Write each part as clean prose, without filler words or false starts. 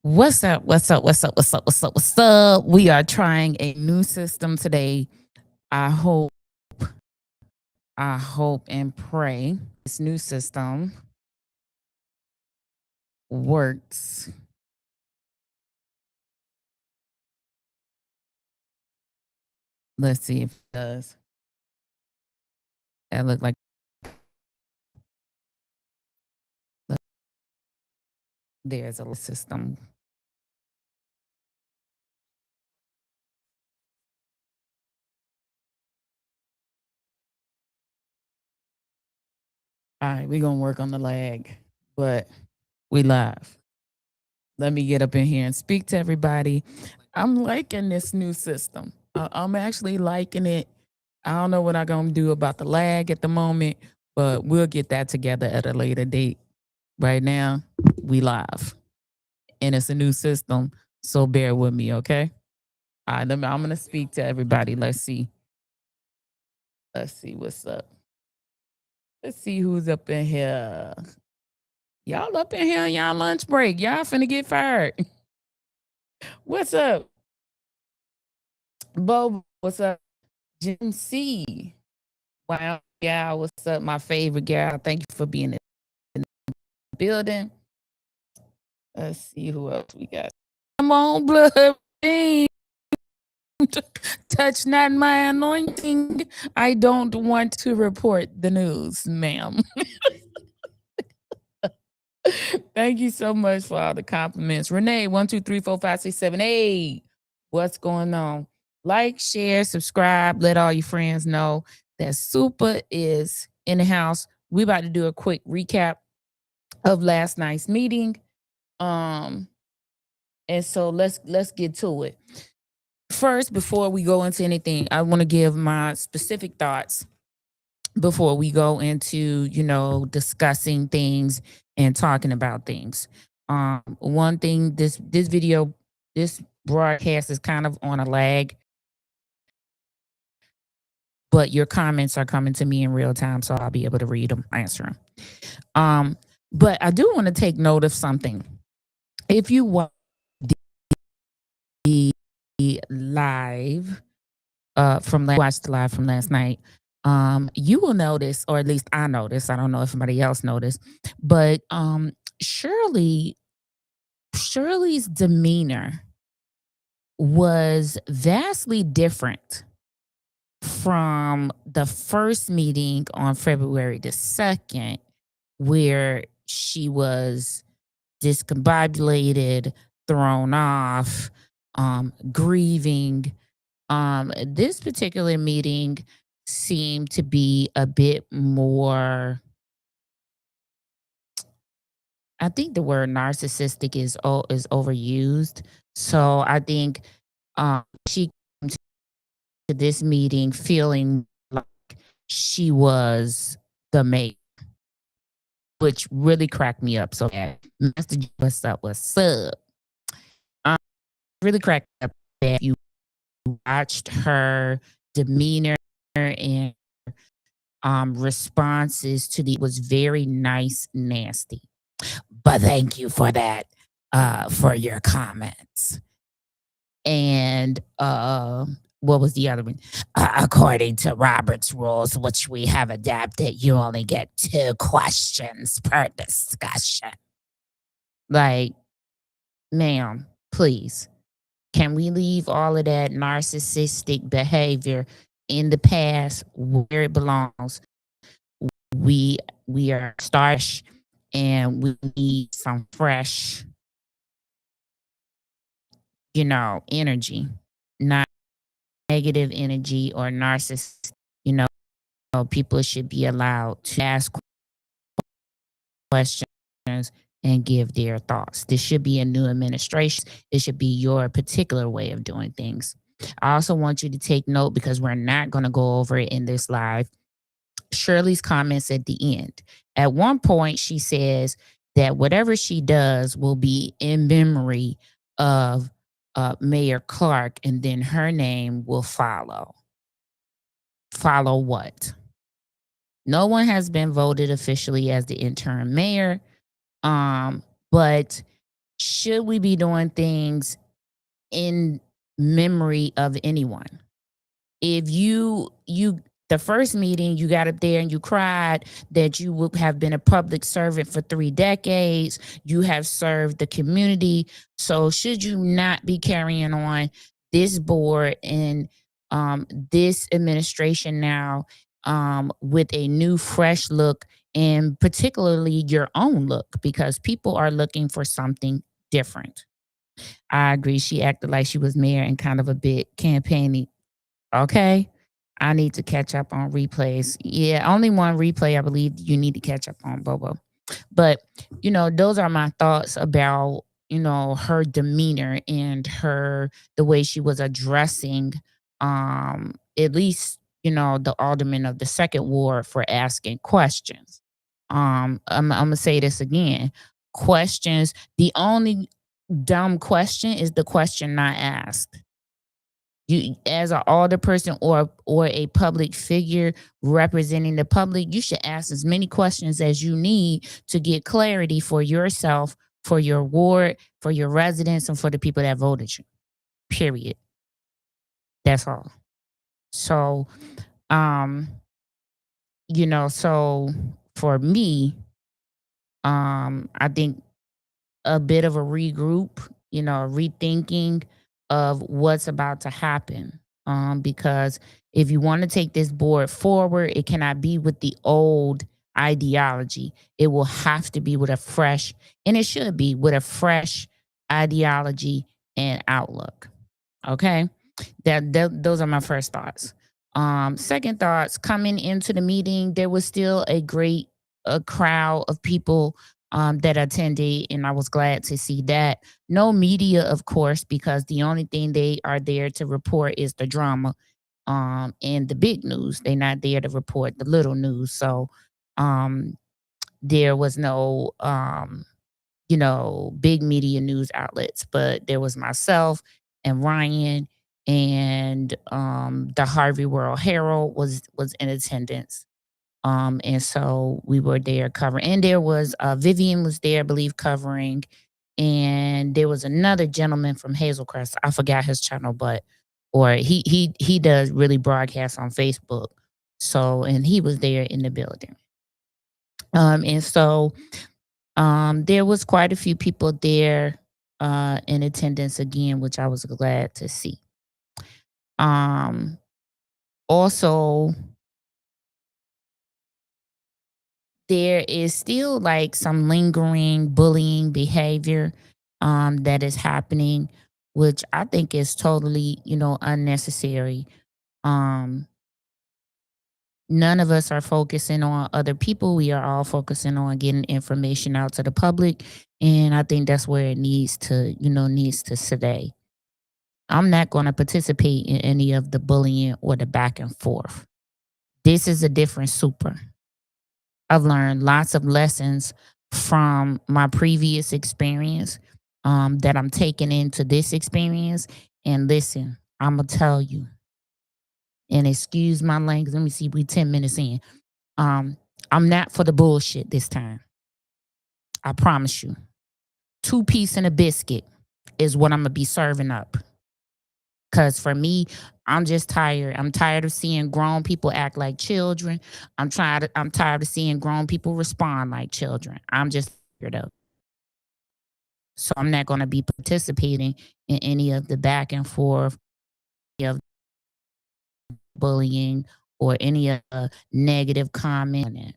What's up? What's up? What's up? What's up? What's up? What's up? We are trying a new system today. I hope, and pray this new system works. Let's see if it does. That look like there's a system. All right, we're gonna work on the lag, but we live. Let me get up in here and speak to everybody. I'm liking this new system. I'm actually liking it. I don't know what I'm gonna do about the lag at the moment, but we'll get that together at a later date. Right now, we live, and it's a new system, so bear with me, okay? All right, I'm gonna speak to everybody. Let's see. Let's see what's up. Let's see who's up in here. Y'all up in here on y'all lunch break. Y'all finna get fired. What's up, Bo? What's up, Jim C? Wow, gal. What's up, my favorite gal? Thank you for being in the building. Let's see who else we got. Come on, blood. Touch not my anointing. I don't want to report the news, ma'am. Thank you so much for all the compliments. Renee, 1, 2, 3, 4, 5, 6, 7, 8. What's going on? Like, share, subscribe. Let all your friends know that Super is in the house. We about to do a quick recap of last night's meeting. And so let's get to it. First, before we go into anything, I want to give my specific thoughts before we go into, discussing things and talking about things. One thing, this video, this broadcast is kind of on a lag, but your comments are coming to me in real time, so I'll be able to read them, answer them. But I do want to take note of something. If you watch the live watched the live from last night, you will notice, or at least I noticed, I don't know if somebody else noticed, but Shirley's demeanor was vastly different from the first meeting on February the 2nd, where she was discombobulated, thrown off, grieving. This particular meeting seemed to be a bit more, I think the word narcissistic is overused. So I think she came to this meeting feeling like she was the mate, which really cracked me up. So Master G, what's up? What's up? Really cracked me up that you watched her demeanor and responses to the was very nice, nasty. But thank you for that, for your comments. And what was the other one? According to Robert's rules, which we have adapted, you only get 2 questions per discussion. Like, ma'am, please. Can we leave all of that narcissistic behavior in the past where it belongs? We are starch, and we need some fresh, energy, not negative energy or narcissist. You know, people should be allowed to ask questions and give their thoughts. This should be a new administration. It should be your particular way of doing things. I also want you to take note, because we're not going to go over it in this live, Shirley's comments at the end. At one point, she says that whatever she does will be in memory of Mayor Clark, and then her name will follow. Follow what? No one has been voted officially as the interim mayor, but Should we be doing things in memory of anyone? If you the first meeting you got up there and you cried that you would have been a public servant for 3 decades, you have served the community, so should you not be carrying on this board and this administration now, with a new fresh look, and particularly your own look, because people are looking for something different. I agree, she acted like she was mayor and kind of a bit campaigny. Okay. I need to catch up on replays. Yeah, only one replay I believe you need to catch up on, Bobo. But, those are my thoughts about, her demeanor and the way she was addressing, at least, the alderman of the second ward for asking questions. I'm gonna say this again. Questions, the only dumb question is the question not asked. You, as an older person or a public figure representing the public, you should ask as many questions as you need to get clarity for yourself, for your ward, for your residents, and for the people that voted you. Period. That's all. So, um, so for me, I think a bit of a regroup, rethinking of what's about to happen. Because if you want to take this board forward, it cannot be with the old ideology. It will have to be with a fresh, and it should be with a fresh ideology and outlook. Okay. Those are my first thoughts. Second thoughts, coming into the meeting, there was still a crowd of people that attended, and I was glad to see that. No media, of course, because the only thing they are there to report is the drama, and the big news. They're not there to report the little news. So um, there was no big media news outlets, but there was myself and Ryan, and the Harvey World Herald was in attendance. And so we were there covering, and there was Vivian was there, I believe, covering, and there was another gentleman from Hazelcrest. I forgot his channel, but or he does really broadcast on Facebook. So, and he was there in the building. And so there was quite a few people there in attendance again, which I was glad to see. Um, Also, there is still like some lingering bullying behavior that is happening, which I think is totally, unnecessary. Um, None of us are focusing on other people. We are all focusing on getting information out to the public. And I think that's where it needs to stay. I'm not going to participate in any of the bullying or the back and forth. This is a different super. I've learned lots of lessons from my previous experience, that I'm taking into this experience. And listen, I'm going to tell you, and excuse my language. Let me see, we 10 minutes in. I'm not for the bullshit this time. I promise you. 2 piece and a biscuit is what I'm going to be serving up. Cause for me, I'm just tired. I'm tired of seeing grown people act like children. I'm tired of seeing grown people respond like children. I'm just tired of. So I'm not gonna be participating in any of the back and forth of bullying or any of the negative comment.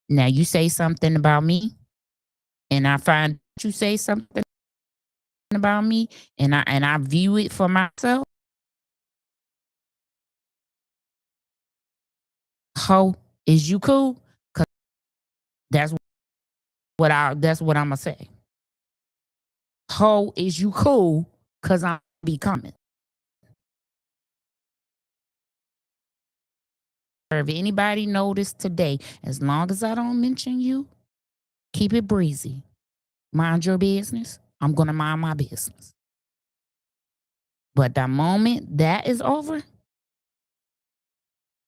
Now you say something about me, and I find you say something about me, and I view it for myself. How is you cool? Cause that's that's what I'm gonna say. Ho, is you cool? Cause I'm be coming. If anybody noticed today, as long as I don't mention you, keep it breezy. Mind your business. I'm gonna mind my business. But the moment that is over,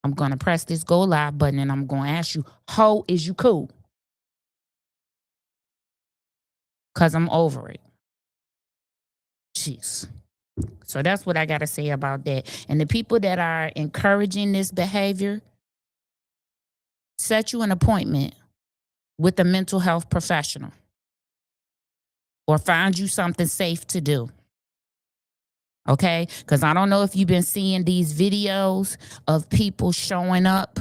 I'm gonna press this go live button and I'm gonna ask you, ho, is you cool? Cause I'm over it. Jeez. So that's what I got to say about that. And the people that are encouraging this behavior, set you an appointment with a mental health professional or find you something safe to do. Okay? Because I don't know if you've been seeing these videos of people showing up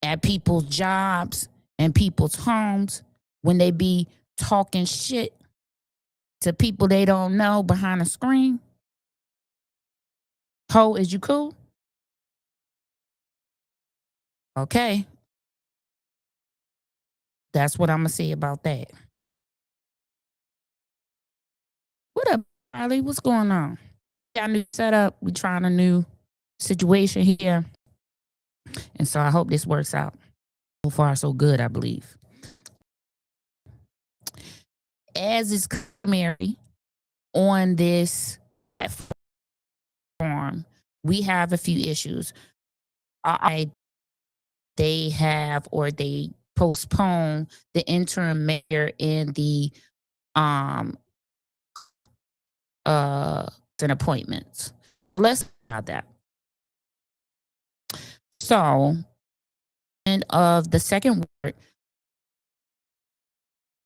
at people's jobs and people's homes when they be talking shit to people they don't know behind a screen. Ho, is you cool? Okay. That's what I'm going to say about that. What up, Charlie? What's going on? Got a new setup. We trying a new situation here. And so I hope this works out. So far, so good, I believe. As is customary on this platform, we have a few issues. They have or they postpone the interim mayor and the and appointments. Let's talk about that. So, of the second ward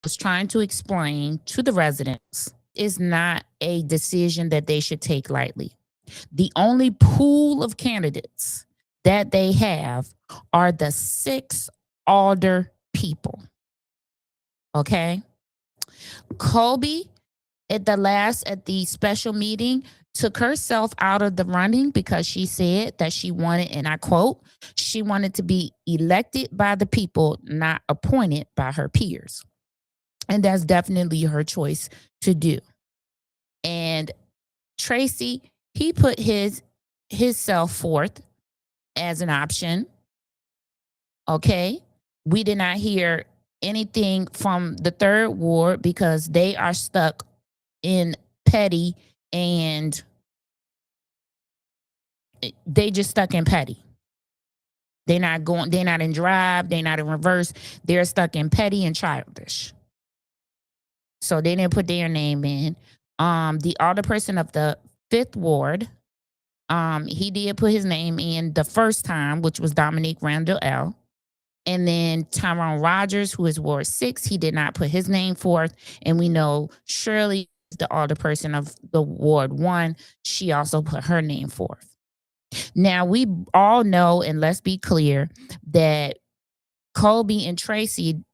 was trying to explain to the residents is not a decision that they should take lightly. The only pool of candidates that they have are the 6 alder people. Okay. Colby at the special meeting took herself out of the running because she said that she wanted, and I quote, she wanted to be elected by the people, not appointed by her peers. And that's definitely her choice to do. And Tracy, he put his self forth as an option. Okay. We did not hear anything from the third ward because they are stuck in petty and they just stuck in petty. They're not in drive, they're not in reverse, they're stuck in petty and childish. So they didn't put their name in. The alderperson of the 5th ward, he did put his name in the first time, which was Dominique Randall L. And then Tyrone Rogers, who is Ward 6, he did not put his name forth. And we know Shirley, the alderperson of the Ward 1, she also put her name forth. Now, we all know, and let's be clear, that Colby and Tracy,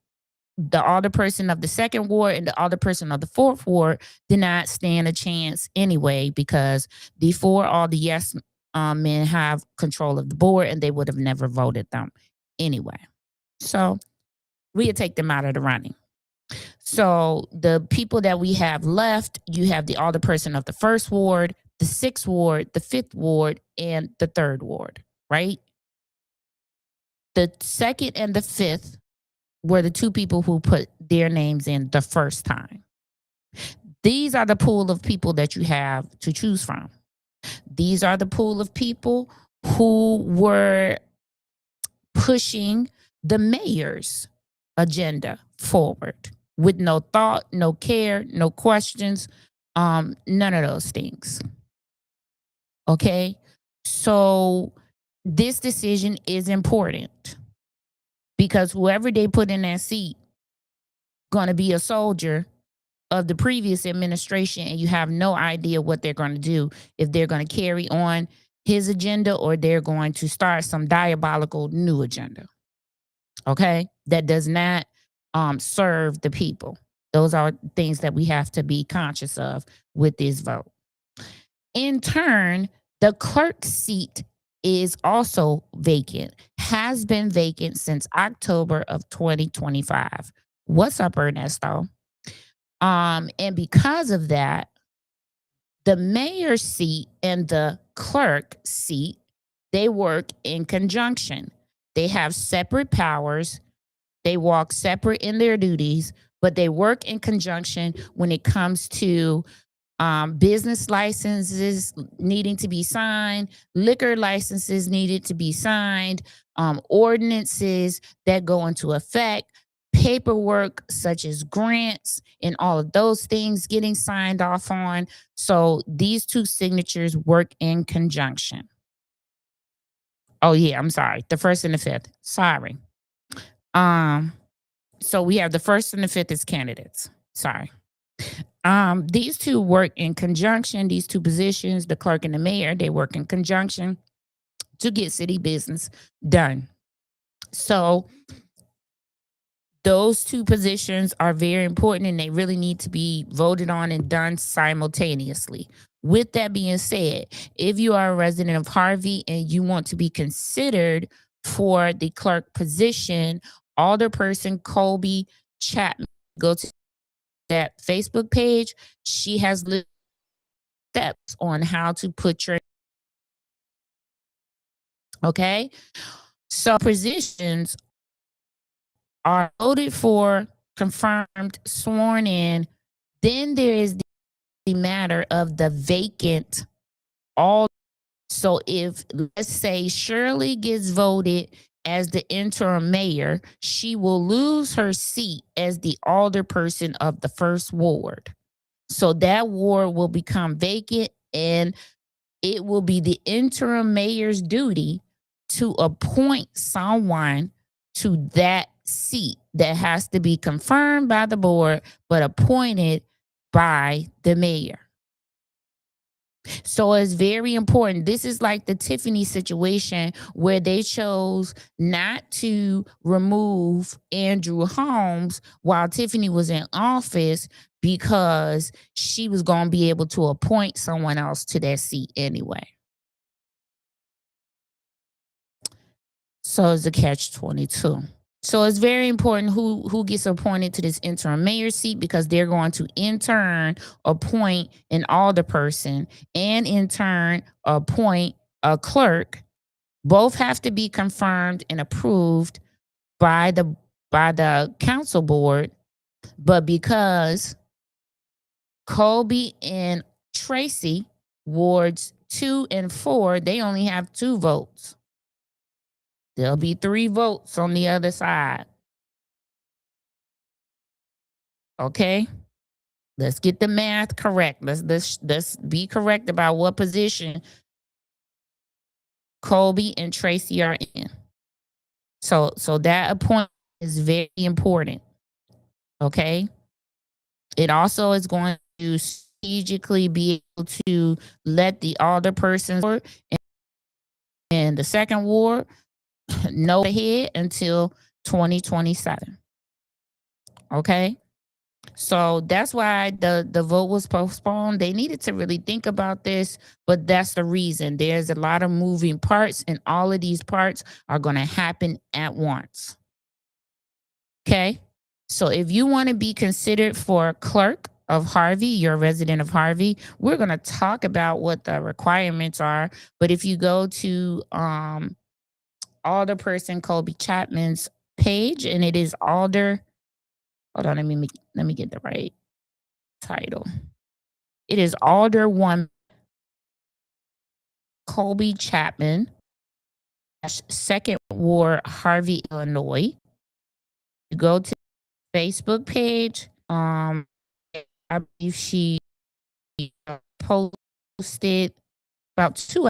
the alderperson of the 2nd ward and the alderperson of the 4th ward, did not stand a chance anyway because the 4 all the yes men have control of the board and they would have never voted them anyway. So we would take them out of the running. So the people that we have left, you have the alderperson of the 1st ward, the 6th ward, the 5th ward, and the 3rd ward, right? The 2nd and the 5th were the 2 people who put their names in the first time. These are the pool of people that you have to choose from. These are the pool of people who were pushing the mayor's agenda forward with no thought, no care, no questions, none of those things. Okay? So this decision is important because whoever they put in that seat going to be a soldier of the previous administration, and you have no idea what they're going to do, if they're going to carry on his agenda or they're going to start some diabolical new agenda. Okay? That does not serve the people. Those are things that we have to be conscious of with this vote. In turn, the clerk seat is also vacant, has been vacant since October of 2025. What's up, Ernesto? And because of that, the mayor's seat and the clerk seat, they work in conjunction. They have separate powers. They walk separate in their duties, but they work in conjunction when it comes to business licenses needing to be signed, liquor licenses needed to be signed, ordinances that go into effect, paperwork such as grants and all of those things getting signed off on. So these two signatures work in conjunction. Oh yeah, I'm sorry. The first and the fifth. Sorry. Um, so we have the first and the fifth as candidates. Sorry. These two work in conjunction, these two positions, the clerk and the mayor, they work in conjunction to get city business done. So those two positions are very important and they really need to be voted on and done simultaneously. With that being said, if you are a resident of Harvey and you want to be considered for the clerk position, Alderperson Colby Chapman, go to that Facebook page. She has steps on how to put your okay. So positions are voted for, confirmed, sworn in. Then there is the matter of the vacant all. So if let's say Shirley gets voted as the interim mayor, she will lose her seat as the alderperson of the first ward. So that ward will become vacant and it will be the interim mayor's duty to appoint someone to that seat that has to be confirmed by the board, but appointed by the mayor. So it's very important. This is like the Tiffany situation where they chose not to remove Andrew Holmes while Tiffany was in office because she was going to be able to appoint someone else to that seat anyway. So it's a catch-22. So it's very important who gets appointed to this interim mayor seat because they're going to in turn appoint an alderperson and in turn appoint a clerk. Both have to be confirmed and approved by the council board. But because Colby and Tracy, wards 2 and 4, they only have 2 votes. There'll be 3 votes on the other side. Okay? Let's get the math correct. Let's be correct about what position Colby and Tracy are in. So that appointment is very important. Okay? It also is going to strategically be able to let the alderpersons in the second ward know ahead until 2027. Okay? So that's why the vote was postponed. They needed to really think about this, but that's the reason. There's a lot of moving parts, and all of these parts are going to happen at once. Okay? So if you want to be considered for clerk of Harvey, you're a resident of Harvey, we're going to talk about what the requirements are. But if you go to Alderperson Colby Chapman's page, and it is Alder. Hold on, let me get the right title. It is Alder 1 Colby Chapman, second ward, Harvey, Illinois. You go to the Facebook page. I believe she posted about 2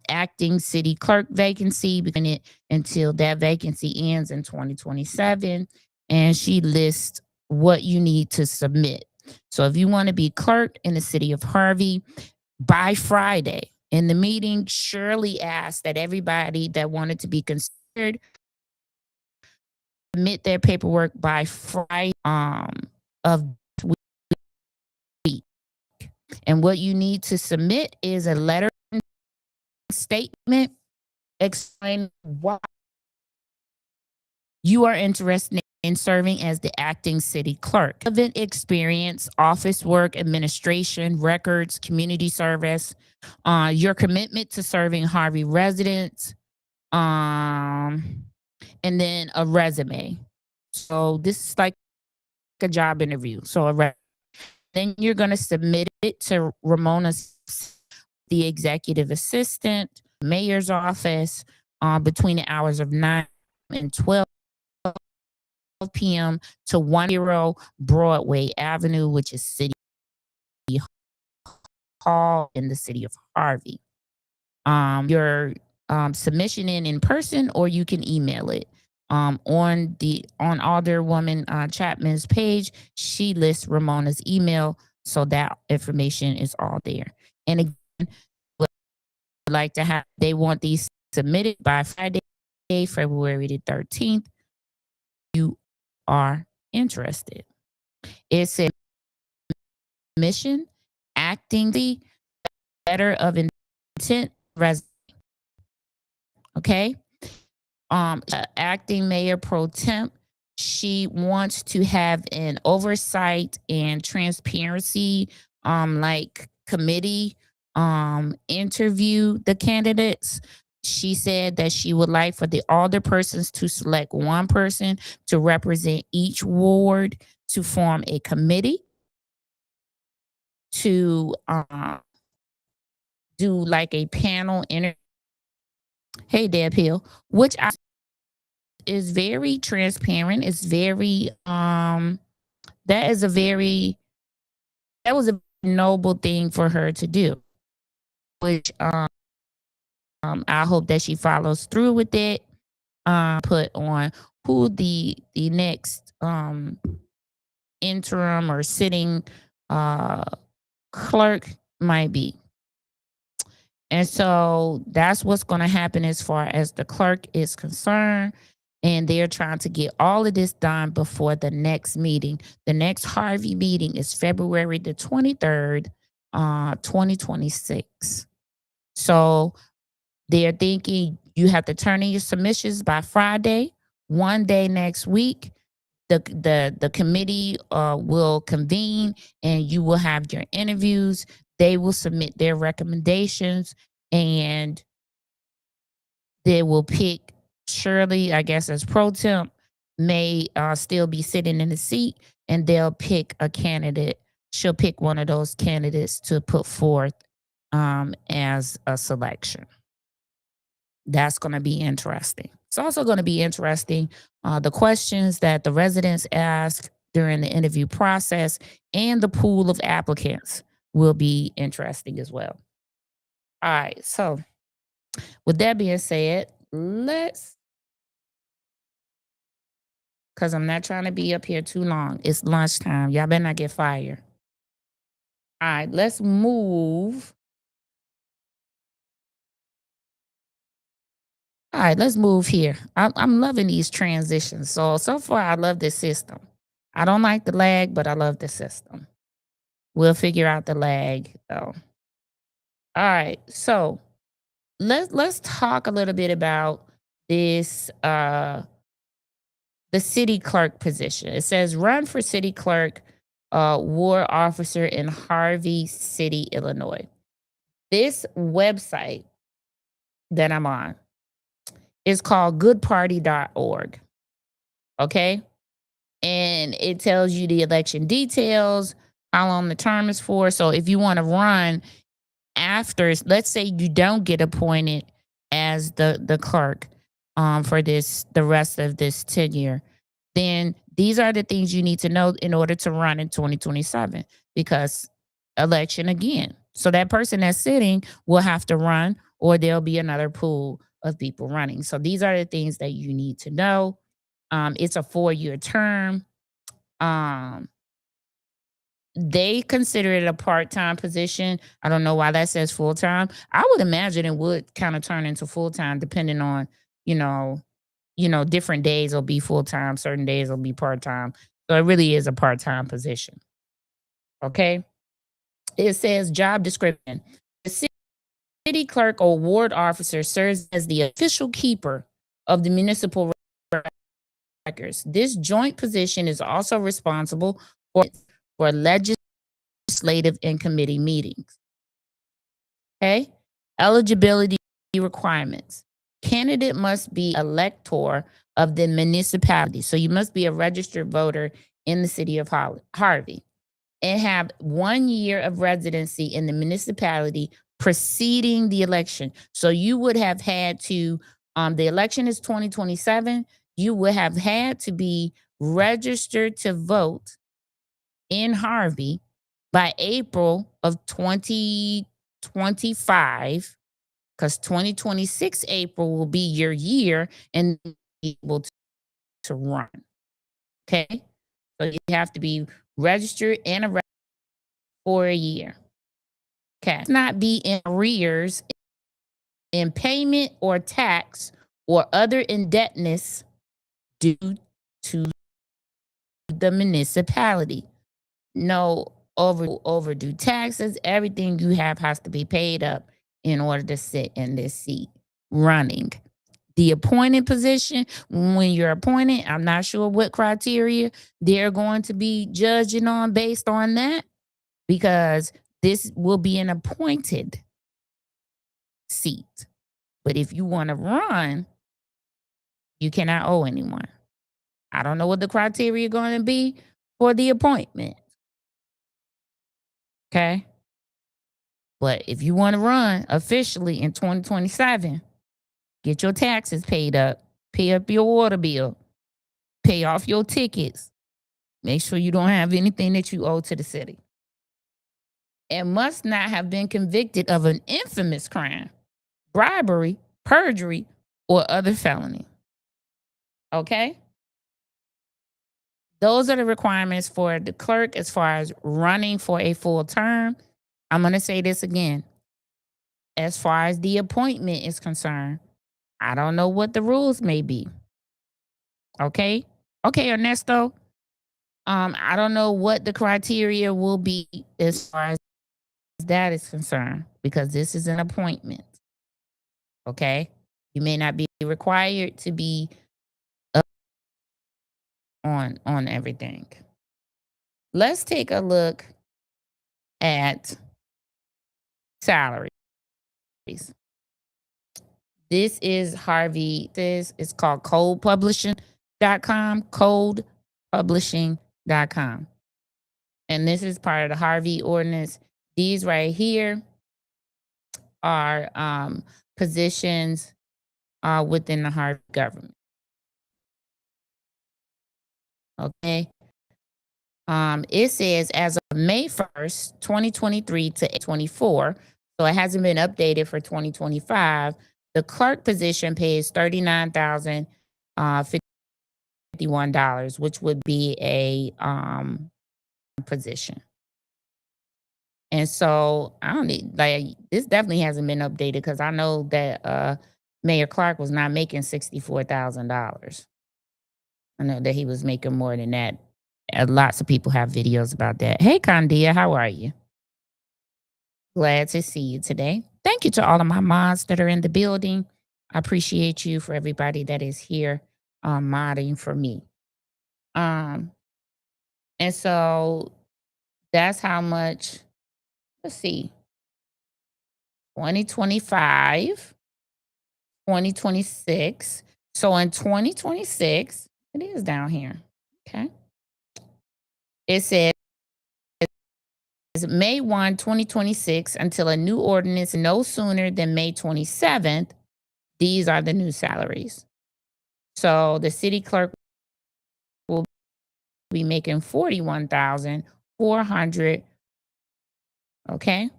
acting city clerk vacancy beginning until that vacancy ends in 2027. And she lists what you need to submit. So if you want to be clerk in the city of Harvey by Friday, in the meeting, Shirley asked that everybody that wanted to be considered submit their paperwork by Friday of week. And what you need to submit is a letter statement explaining why you are interested in serving as the acting city clerk. Relevant experience, office work, administration, records, community service, your commitment to serving Harvey residents, and then a resume. So this is like a job interview. So then you're going to submit it to Ramona, the executive assistant, mayor's office, between the hours of 9 and 12. p.m. to 10 Broadway Avenue, which is City Hall in the city of Harvey. Your submission in person, or you can email it. On Alderwoman Chapman's page, she lists Ramona's email, so that information is all there. And again, would like to have, they want these submitted by Friday, February the 13th. You are interested. It's a mission, acting the letter of intent, okay? Acting Mayor Pro Temp, she wants to have an oversight and transparency, like committee, interview the candidates. She said that she would like for the alderpersons to select one person to represent each ward, to form a committee to do like a panel interview. Hey, Deb Hill, which is very transparent. It's very that is a very that was a noble thing for her to do, which I hope that she follows through with it. Put on who the next interim or sitting clerk might be. And so that's what's going to happen as far as the clerk is concerned. And they're trying to get all of this done before the next meeting. The next Harvey meeting is February the 23rd, 2026. So they're thinking you have to turn in your submissions by Friday, one day next week. The committee will convene and you will have your interviews. They will submit their recommendations and they will pick Shirley, I guess, as pro temp, may still be sitting in the seat, and they'll pick a candidate. She'll pick one of those candidates to put forth as a selection. That's going to be interesting. It's also going to be interesting the questions that the residents ask during the interview process, and the pool of applicants will be interesting as well. All right, so with that being said, because I'm not trying to be up here too long. It's lunchtime. Y'all better not get fired. All right, let's move. All right, let's move here. I'm loving these transitions. So far, I love this system. I don't like the lag, but I love the system. We'll figure out the lag, though. All right, so let's talk a little bit about this the city clerk position. It says run for city clerk, ward officer in Harvey City, Illinois. This website that I'm on is called goodparty.org. Okay. And it tells you the election details, how long the term is for. So if you want to run after, let's say you don't get appointed as the clerk for the rest of this tenure, then these are the things you need to know in order to run in 2027, because election again. So that person that's sitting will have to run, or there'll be another pool of people running. So these are the things that you need to know. It's a 4-year term. They consider it a part-time position. I don't know why that says full-time. I would imagine it would kind of turn into full-time depending on, different days will be full-time, certain days will be part-time. So it really is a part-time position. Okay. It says job description. The city clerk or ward officer serves as the official keeper of the municipal records. This joint position is also responsible for legislative and committee meetings. Okay. Eligibility requirements. Candidate must be elector of the municipality. So you must be a registered voter in the city of Harvey and have 1 year of residency in the municipality preceding the election. So you would have had to, the election is 2027. You would have had to be register to vote in Harvey by April of 2025, because 2026 April will be your year and be able to run. Okay. So you have to be registered and a for a year. Okay. Not be in arrears in payment or tax or other indebtedness due to the municipality. No overdue taxes. Everything you have has to be paid up in order to sit in this seat running. The appointed position, when you're appointed, I'm not sure what criteria they're going to be judging on based on that, because this will be an appointed seat. But if you want to run, you cannot owe anyone. I don't know what the criteria are going to be for the appointment. Okay. But if you want to run officially in 2027, get your taxes paid up, pay up your water bill, pay off your tickets, make sure you don't have anything that you owe to the city, and must not have been convicted of an infamous crime, bribery, perjury, or other felony. Okay? Those are the requirements for the clerk as far as running for a full term. I'm going to say this again. As far as the appointment is concerned, I don't know what the rules may be. Okay? Okay, Ernesto. I don't know what the criteria will be as far as that is concerned, because this is an appointment. Okay? You may not be required to be up on everything. Let's take a look at salaries. This is Harvey. It's called codepublishing.com, codepublishing.com. And this is part of the Harvey ordinance. These right here are positions within the Harvey government. Okay. It says as of May 1st, 2023 to 24, so it hasn't been updated for 2025. The clerk position pays $39,051, which would be a position. And so I don't need, like, this definitely hasn't been updated, because I know that Mayor Clark was not making $64,000. I know that he was making more than that. Lots of people have videos about that. Hey, Condia, how are you? Glad to see you today. Thank you to all of my mods that are in the building. I appreciate you, for everybody that is here modding for me. And so that's how much, let's see, 2025, 2026. So in 2026, it is down here. Okay. It says May 1, 2026 until a new ordinance no sooner than May 27th. These are the new salaries. So the city clerk will be making $41,400. Okay.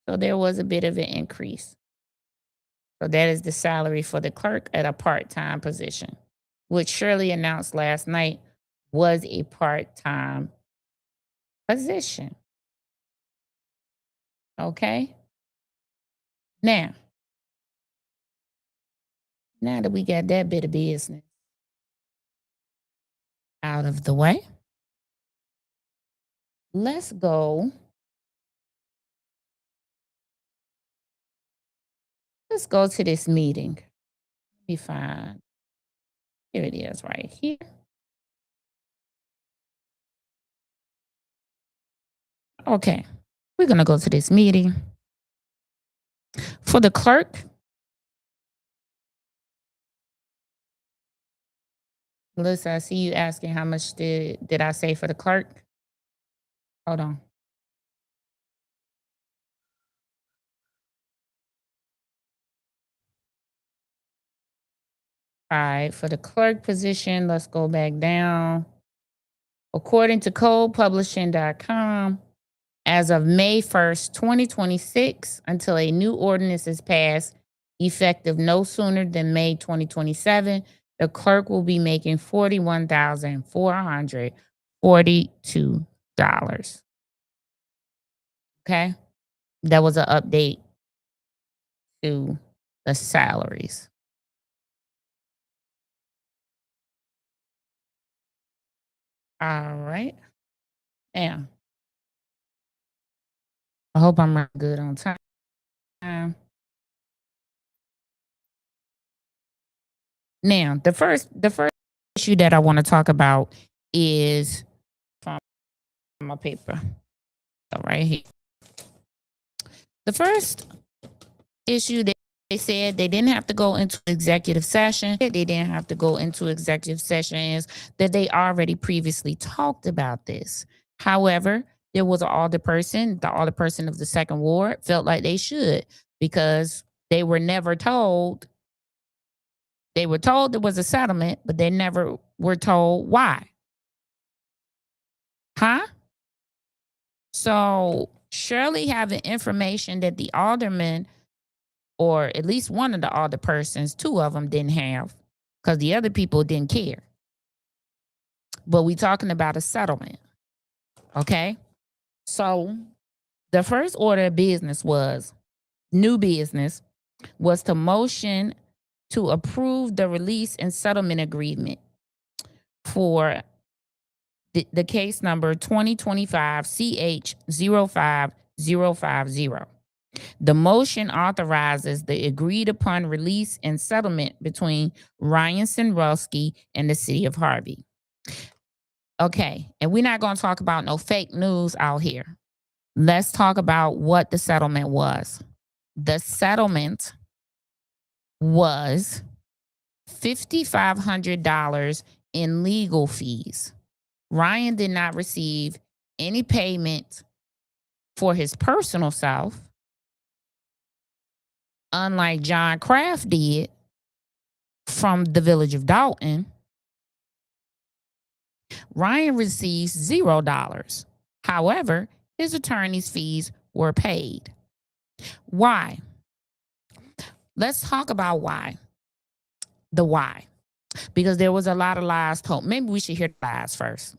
So there was a bit of an increase. So that is the salary for the clerk at a part-time position, which Shirley announced last night was a part-time position. Okay. Now that we got that bit of business out of the way, let's go. Let's go to this meeting. Let me find. Here it is right here. Okay. We're going to go to this meeting. For the clerk, Melissa, I see you asking how much did I say for the clerk? Hold on. All right, for the clerk position, let's go back down. According to codepublishing.com, as of May 1st, 2026, until a new ordinance is passed, effective no sooner than May 2027, the clerk will be making $41,442. Okay? That was an update to the salaries. All right. Now, I hope I'm running good on time. Now, the first issue that I want to talk about is from my paper. Right here. The first issue that they said they didn't have to go into executive session. They didn't have to go into executive session is that they already previously talked about this. However, there was an alderperson, the alderperson of the second ward felt like they should because they were never told. They were told there was a settlement, but they never were told why. Huh? So surely having information that the alderman, or at least one of the alderpersons, two of them didn't have, because the other people didn't care. But we talking about a settlement. Okay? So the first order of business was new business was to motion to approve the release and settlement agreement for the case number 2025 CH 05050. The motion authorizes the agreed upon release and settlement between Ryan Senrowski and the city of Harvey. Okay, and we're not going to talk about no fake news out here. Let's talk about what the settlement was. The settlement was $5,500 in legal fees. Ryan did not receive any payment for his personal self, unlike John Kraft did from the village of Dalton. Ryan receives $0. However, his attorney's fees were paid. Why? Let's talk about why. The why. Because there was a lot of lies told. Maybe we should hear the lies first.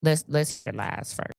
Let's hear the lies first.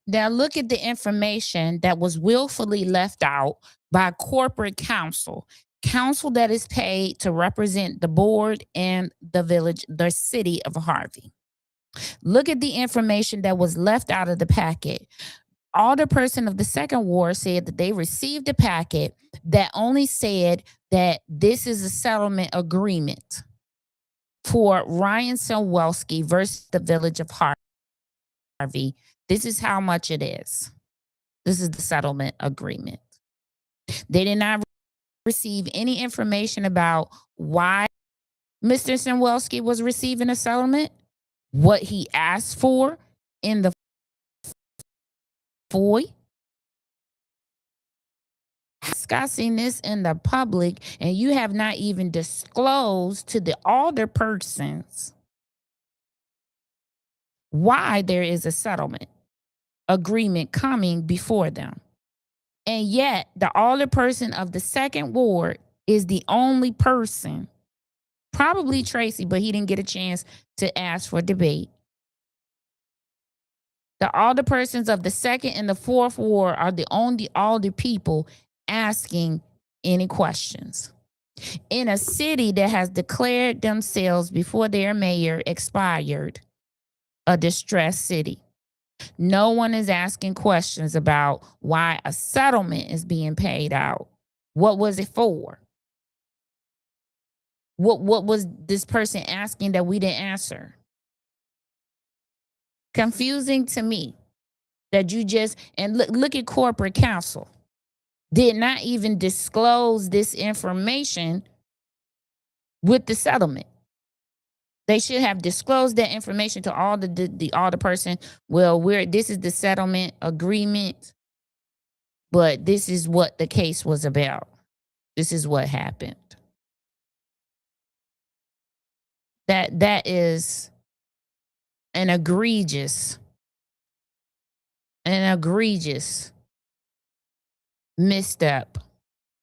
Now look at the information that was willfully left out by corporate counsel. Counsel that is paid to represent the board and the village, the city of Harvey. Look at the information that was left out of the packet. alderperson of the second ward said that they received a packet that only said that this is a settlement agreement for Ryan Selwelski versus the village of Harvey. This is how much it is. This is the settlement agreement. They did not receive any information about why Mr. Selwelski was receiving a settlement, what he asked for in the FOI. Discussing this in the public, and you have not even disclosed to the alderpersons why there is a settlement agreement coming before them. And yet, the alderperson of the second ward is the only person, probably Tracy, but he didn't get a chance to ask for debate. The alderpersons of the second and the fourth ward are the only alder people asking any questions. In a city that has declared themselves before their mayor expired a distressed city, no one is asking questions about why a settlement is being paid out. What was it for? What was this person asking that we didn't answer? Confusing to me that you just, and look at corporate counsel, did not even disclose this information with the settlement. They should have disclosed that information to all the person. Well, this is the settlement agreement, but this is what the case was about. This is what happened. That is an egregious misstep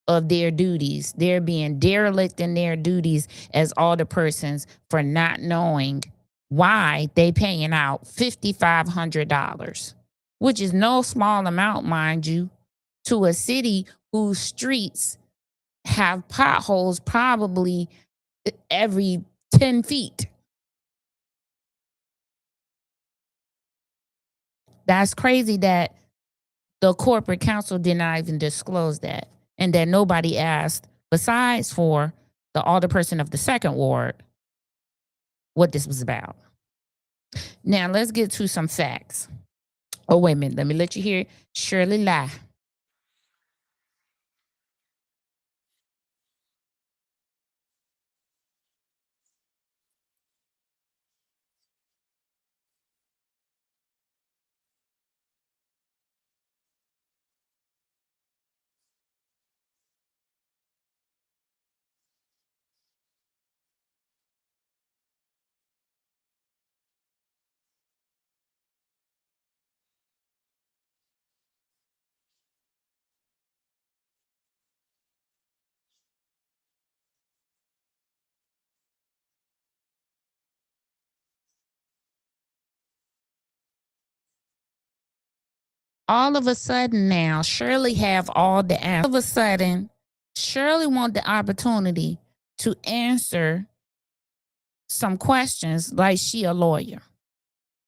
of their duties. They're being derelict in their duties as alderpersons for not knowing why they paying out $5,500, which is no small amount, mind you, to a city whose streets have potholes probably every 10 feet. That's crazy that the corporate counsel did not even disclose that, and that nobody asked, besides for the alderperson of the second ward, what this was about. Now, let's get to some facts. Oh, wait a minute. Let me let you hear Shirley lie. All of a sudden now, Shirley have all the answers. All of a sudden, Shirley want the opportunity to answer some questions like she a lawyer,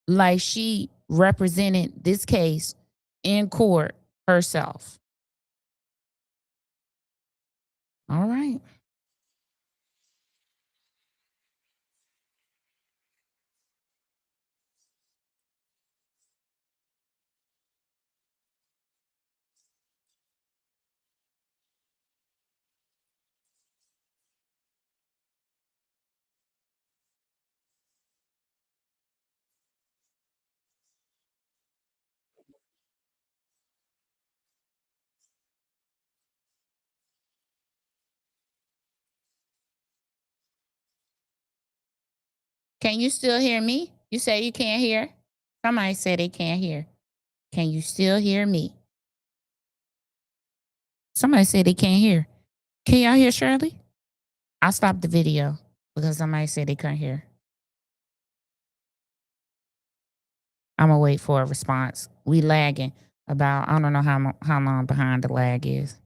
like she represented this case in court herself. All right. Can you still hear me? You say you can't hear? Somebody said they can't hear. Can you still hear me? Somebody said they can't hear. Can y'all hear Shirley? I stopped the video because somebody said they couldn't hear. I'm gonna wait for a response. We lagging about, I don't know how long behind the lag is.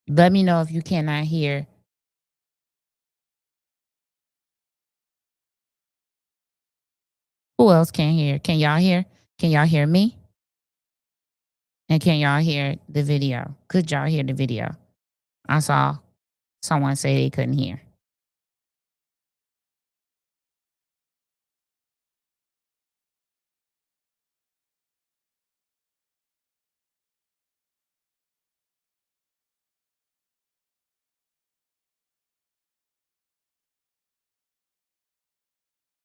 Let me know if you cannot hear. Who else can't hear? Can y'all hear? Can y'all hear me? And can y'all hear the video? Could y'all hear the video? I saw someone say they couldn't hear.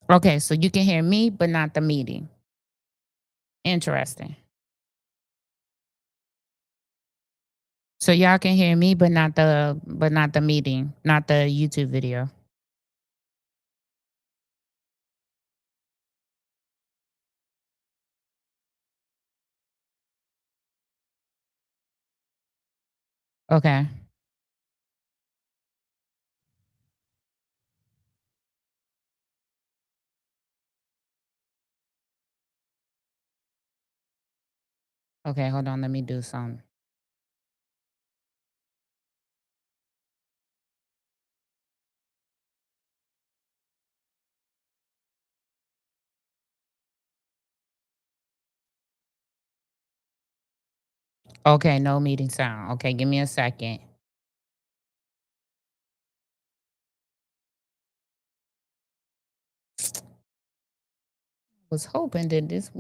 Okay, so you can hear me, but not the meeting. Interesting. So y'all can hear me, but not the meeting, not the YouTube video. Okay. Okay, hold on. Let me do some. Okay, no meeting sound. Okay, give me a second. Was hoping that this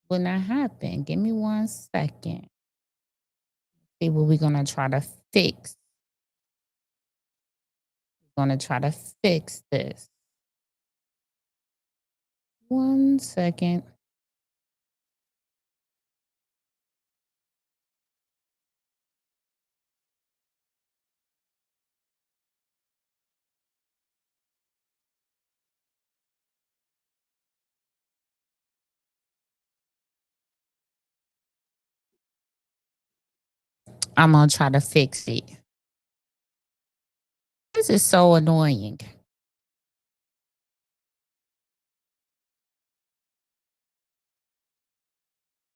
would not happen. Give me 1 second. See what we're gonna try to fix. We're gonna try to fix this. 1 second. I'm gonna try to fix it. This is so annoying.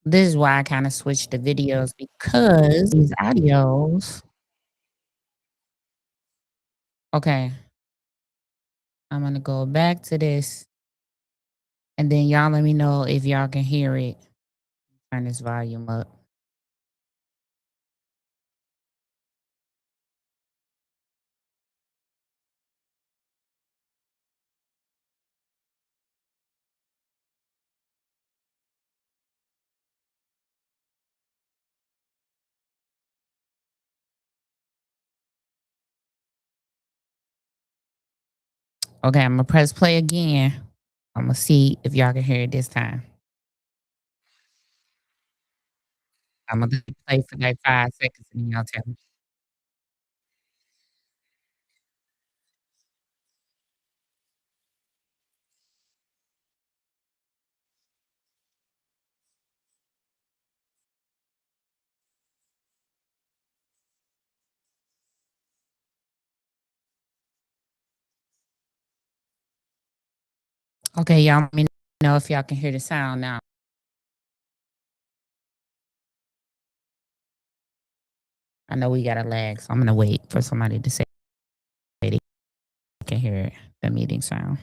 This is why I kind of switched the videos because these audios. Okay, I'm gonna go back to this and then y'all let me know if y'all can hear it. Turn this volume up. Okay, I'm gonna press play again. I'm gonna see if y'all can hear it this time. I'm gonna play for like 5 seconds and then y'all tell me. Okay, y'all let me know if y'all can hear the sound now. I know we got a lag, so I'm gonna wait for somebody to say they can hear the meeting sound.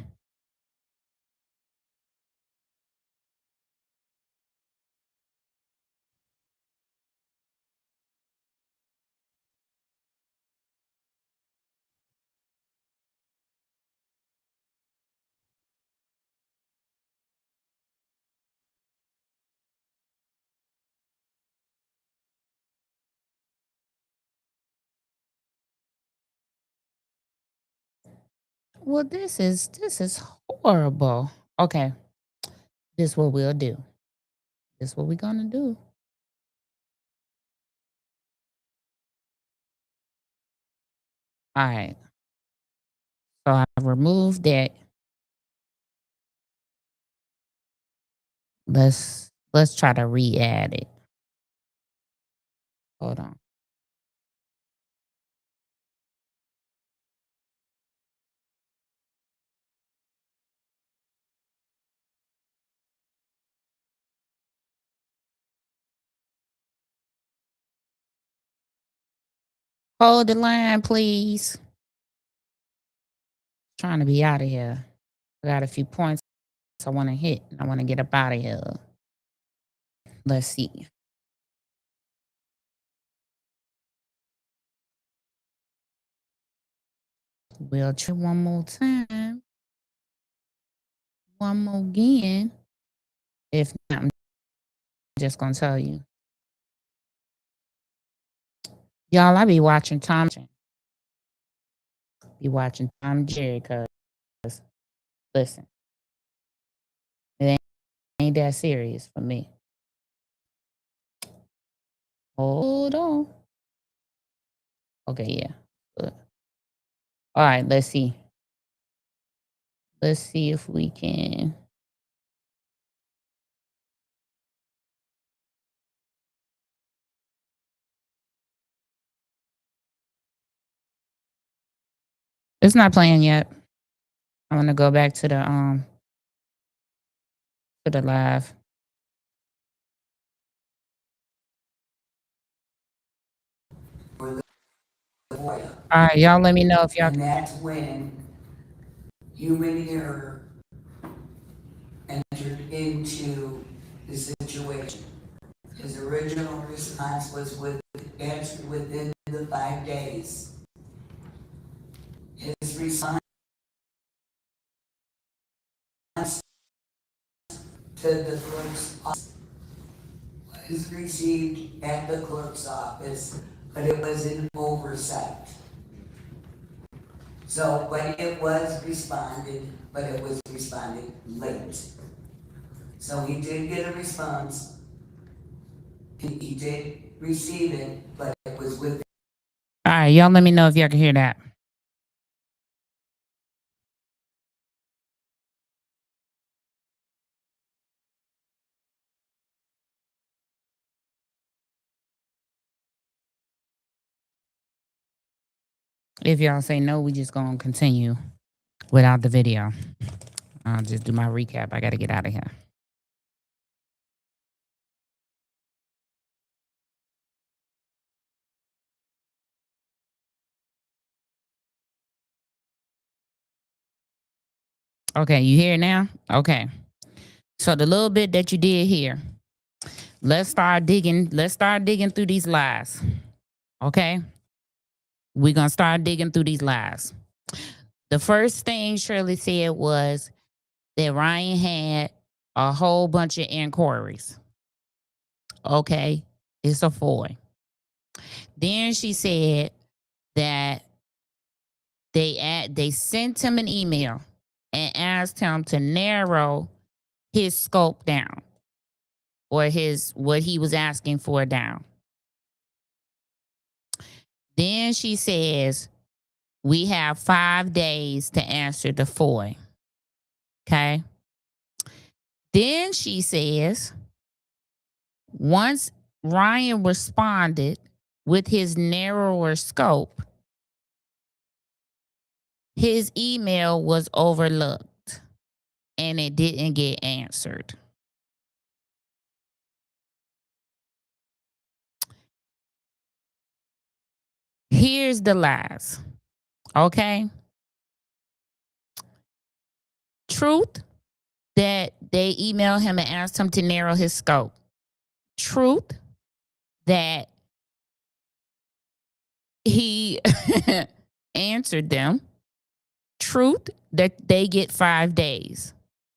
Well, this is horrible. Okay, this what we'll do. This what we're gonna do. All right. So I removed that. Let's try to re-add it. Hold on. Hold the line, please. Trying to be out of here. I got a few points I want to hit. I want to get up out of here. Let's see. We'll try one more time. One more again. If not, I'm just gonna tell you. Y'all, I be watching Tom. Be watching Tom and Jerry, cause listen, it ain't that serious for me. Hold on. Okay, yeah. Good. All right, let's see. Let's see if we can. It's not playing yet. I'm gonna go back to the live. All right, y'all let me know if y'all. And that's when human error entered into the situation. His original response was answered within the 5 days. His response to the clerk's office was received at the clerk's office, but it was an oversight. So, but it was responded, but it was responded late. So he did get a response. He did receive it, but it was with. All right, y'all let me know if y'all can hear that. If y'all say no, we just gonna continue without the video. I'll just do my recap. I gotta get out of here. Okay, you hear now? Okay. So the little bit that you did here, let's start digging. Let's start digging through these lies. Okay? We're gonna start digging through these lies. The first thing Shirley said was that Ryan had a whole bunch of inquiries. Okay, it's a 4. Then she said that they sent him an email and asked him to narrow his scope down, or his what he was asking for down. Then she says we have 5 days to answer the 4. Okay. Then she says once Ryan responded with his narrower scope, his email was overlooked and it didn't get answered. Here's the lies. Okay. Truth, that they emailed him and asked him to narrow his scope. Truth, that he answered them. Truth, that they get 5 days.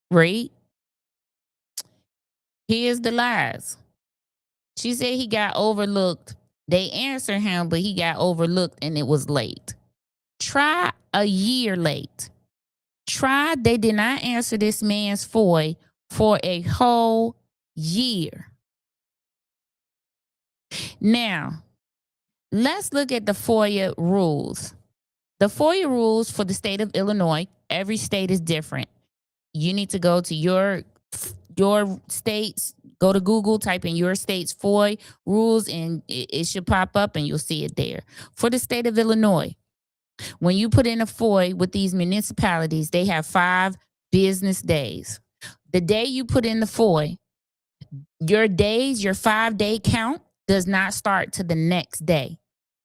Right? Here's the lies. She said he got overlooked. They answered him, but he got overlooked and it was late. Try a year late. Try, they did not answer this man's FOIA for a whole year. Now, let's look at the FOIA rules. The FOIA rules for the state of Illinois, every state is different. You need to go to your state's, go to Google, type in your state's FOIA rules, and it should pop up and you'll see it there. For the state of Illinois, when you put in a FOIA with these municipalities, they have 5 business days. The day you put in the FOIA, your 5-day count does not start to the next day.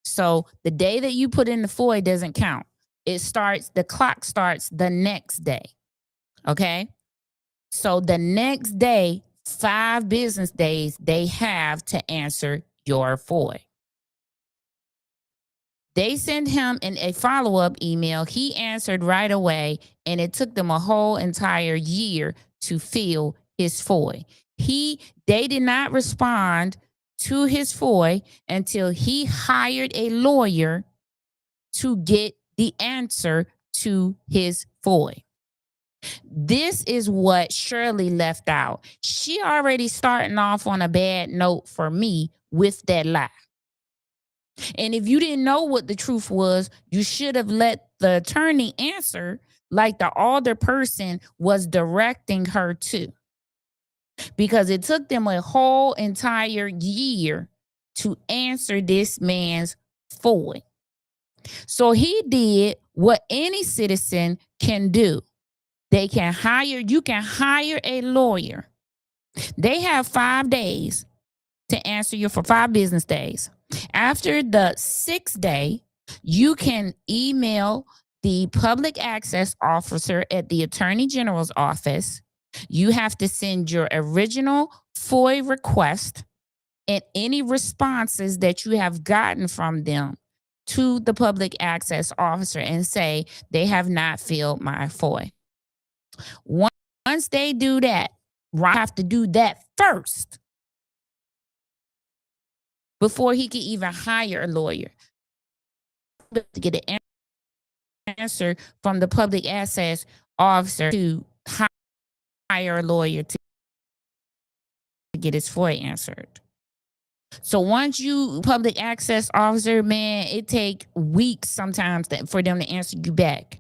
So the day that you put in the FOIA doesn't count. The clock starts the next day. Okay? So the next day 5 business days they have to answer your FOIA. They sent him in a follow-up email. He answered right away, and it took them a whole entire year to fill his FOIA. They did not respond to his FOIA until he hired a lawyer to get the answer to his FOIA. This is what Shirley left out. She already starting off on a bad note for me with that lie. And if you didn't know what the truth was, you should have let the attorney answer like the older person was directing her to. Because it took them a whole entire year to answer this man's FOIA. So he did what any citizen can do. You can hire a lawyer. They have 5 days to answer you for 5 business days. After the 6th day, you can email the public access officer at the Attorney General's office. You have to send your original FOIA request and any responses that you have gotten from them to the public access officer and say they have not filled my FOIA. Once they do that, Ryan have to do that first before he can even hire a lawyer to get an answer from the public access officer to hire a lawyer to get his FOIA answered. So once you public access officer, man, it take weeks sometimes for them to answer you back.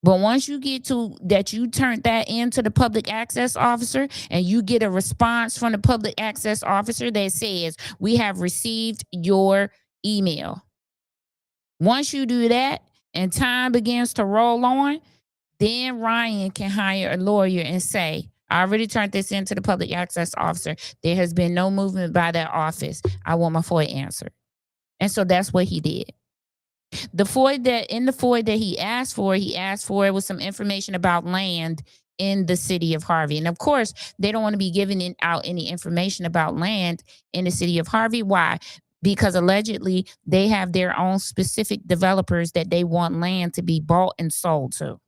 But once you get to that, you turn that into the public access officer and you get a response from the public access officer that says, we have received your email. Once you do that and time begins to roll on, then Ryan can hire a lawyer and say, I already turned this into the public access officer. There has been no movement by that office. I want my FOIA answered. And so that's what he did. The FOIA that he asked for with some information about land in the city of Harvey. And of course, they don't want to be giving out any information about land in the city of Harvey. Why? Because allegedly they have their own specific developers that they want land to be bought and sold to.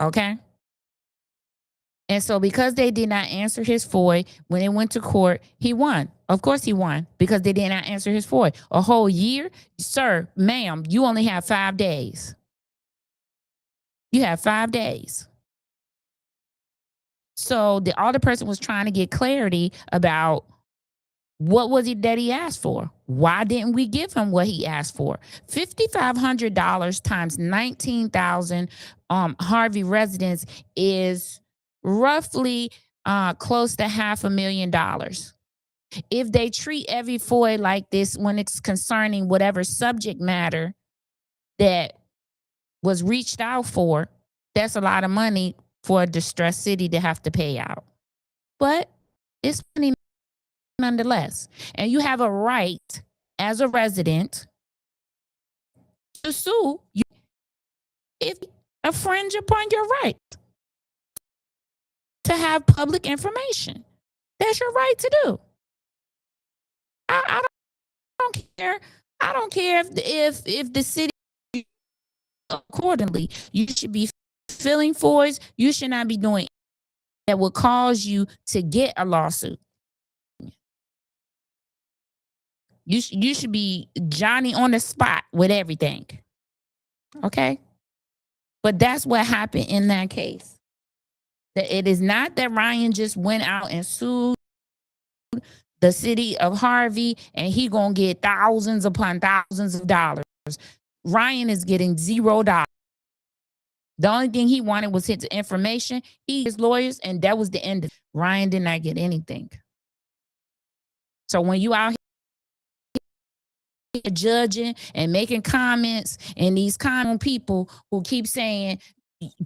Okay? And so because they did not answer his FOIA, when it went to court, he won. Of course he won because they did not answer his FOIA. A whole year? Sir, ma'am, you only have 5 days. You have 5 days. So the other person was trying to get clarity about what was it that he asked for? Why didn't we give him what he asked for? $5,500 times 19,000 Harvey residents is roughly close to $500,000. If they treat every FOIA like this when it's concerning whatever subject matter that was reached out for, that's a lot of money for a distressed city to have to pay out. But it's money nonetheless. And you have a right as a resident to sue you if infringe upon your right to have public information. That's your right to do. I don't care. I don't care if the city accordingly. You should be filling FOIAs. You should not be doing that will cause you to get a lawsuit. You should be Johnny on the spot with everything. Okay? But that's what happened in that case. That it is not that Ryan just went out and sued the city of Harvey and he gonna get thousands upon thousands of dollars. Ryan is getting $0. The only thing he wanted was his information. His lawyers, and that was the end of it. Ryan did not get anything. So when you out here judging and making comments, and these common people who keep saying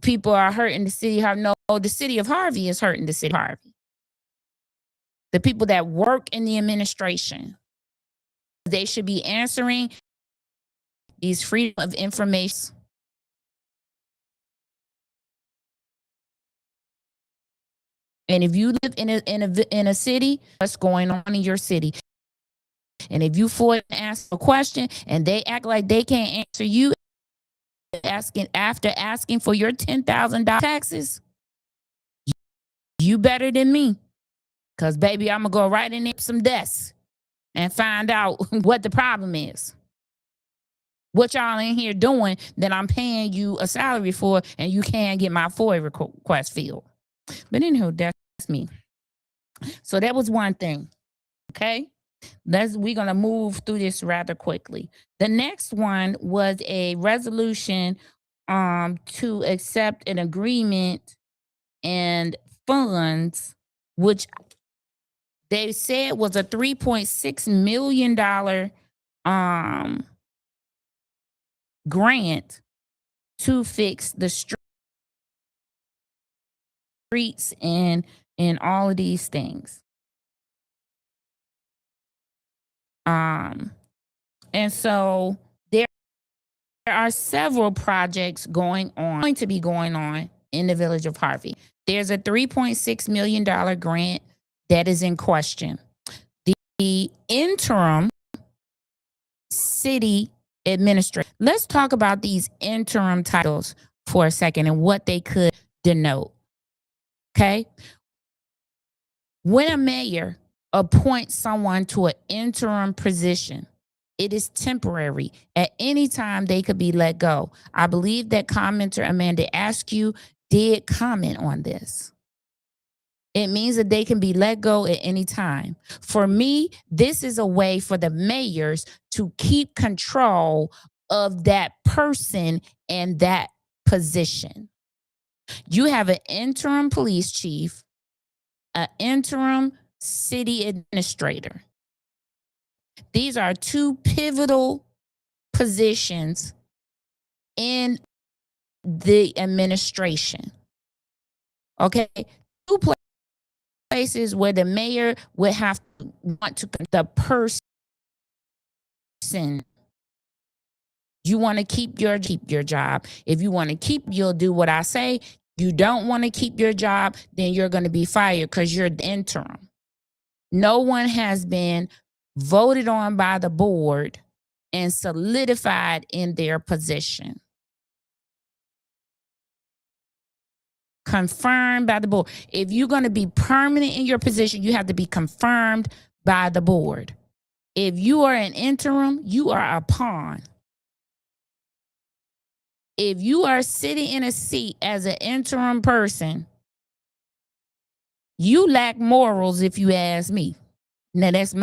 people are hurting the city of Harvey, no, the city of Harvey is hurting the city of Harvey. The people that work in the administration, they should be answering these freedom of information And if you live in a city, what's going on in your city? And if you for ask a question and they act like they can't answer you, asking for your $10,000 taxes, you better than me. Cause baby, I'm gonna go right in there some desks and find out what the problem is. What y'all in here doing that I'm paying you a salary for and you can't get my FOIA request filled. But anywho, that's me. So that was one thing. Okay. We're gonna move through this rather quickly. The next one was a resolution to accept an agreement and funds, which they said was a $3.6 million grant to fix the streets and all of these things. And so there are several projects going to be going on in the village of Harvey. There's a $3.6 million grant that is in question. The interim city administrator. Let's talk about these interim titles for a second and what they could denote. Okay. When a mayor appoints someone to an interim position, it is temporary. At any time, they could be let go. I believe that commenter Amanda Askew did comment on this. It means that they can be let go at any time. For me, this is a way for the mayors to keep control of that person and that position. You have an interim police chief, an interim city administrator. These are two pivotal positions in the administration. Okay, two places where the mayor would have to want to the person. You want to keep your job. If you want to keep, you'll do what I say. You don't want to keep your job, then you're going to be fired because you're the interim. No one has been voted on by the board and solidified in their position. Confirmed by the board. If you're going to be permanent in your position, you have to be confirmed by the board. If you are an interim, you are a pawn. If you are sitting in a seat as an interim person, you lack morals, if you ask me. Now, that's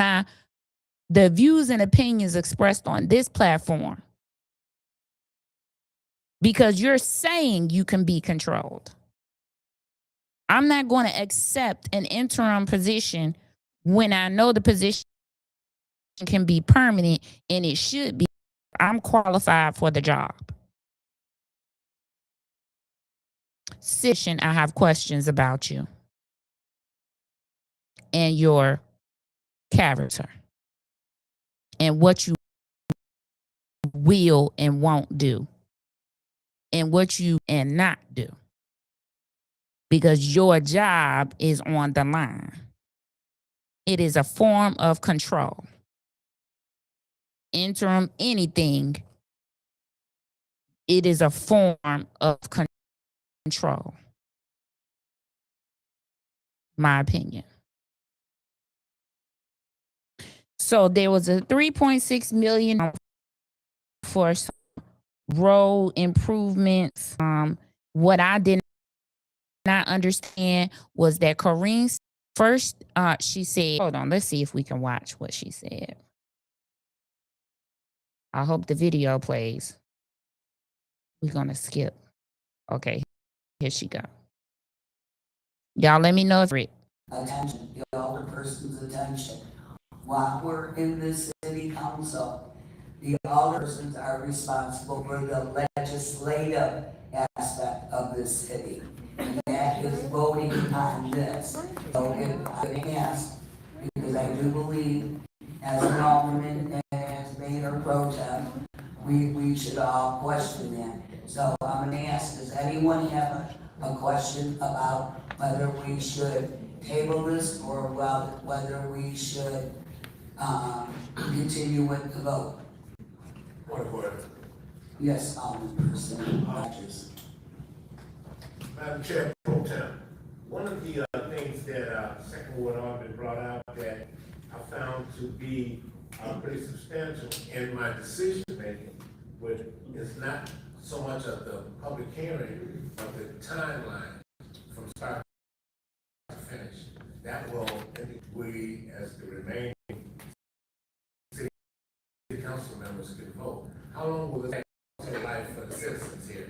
the views and opinions expressed on this platform. Because you're saying you can be controlled. I'm not going to accept an interim position when I know the position can be permanent and it should be. I'm qualified for the job. I have questions about you and your character and what you will and won't do and what you and not do, because your job is on the line. It is a form of control. Interim anything, it is a form of control. My opinion. So there was a $3.6 million for road improvements. What I did not understand was that Corrine first, she said, hold on, let's see if we can watch what she said. I hope the video plays. We're going to skip. Okay, here she go. Y'all let me know if it. Attention, the older person's attention. While we're in this city council, the older persons are responsible for the legislative aspect of this city. And that is voting on this. So if I can ask, because I do believe as an alderman and as mayor pro tem, we should all question that. So I'm gonna ask, does anyone have a question about whether we should table this or whether we should, continue with the vote. Point of order. Yes, Alderperson Rogers. Madam Chair Pro Tem, one of the things that Second Ward Alderman brought out that I found to be pretty substantial in my decision making, which is not so much of the public hearing, but the timeline from start to finish. That will, we as the remaining city council members can vote. How long will it take life for the citizens here?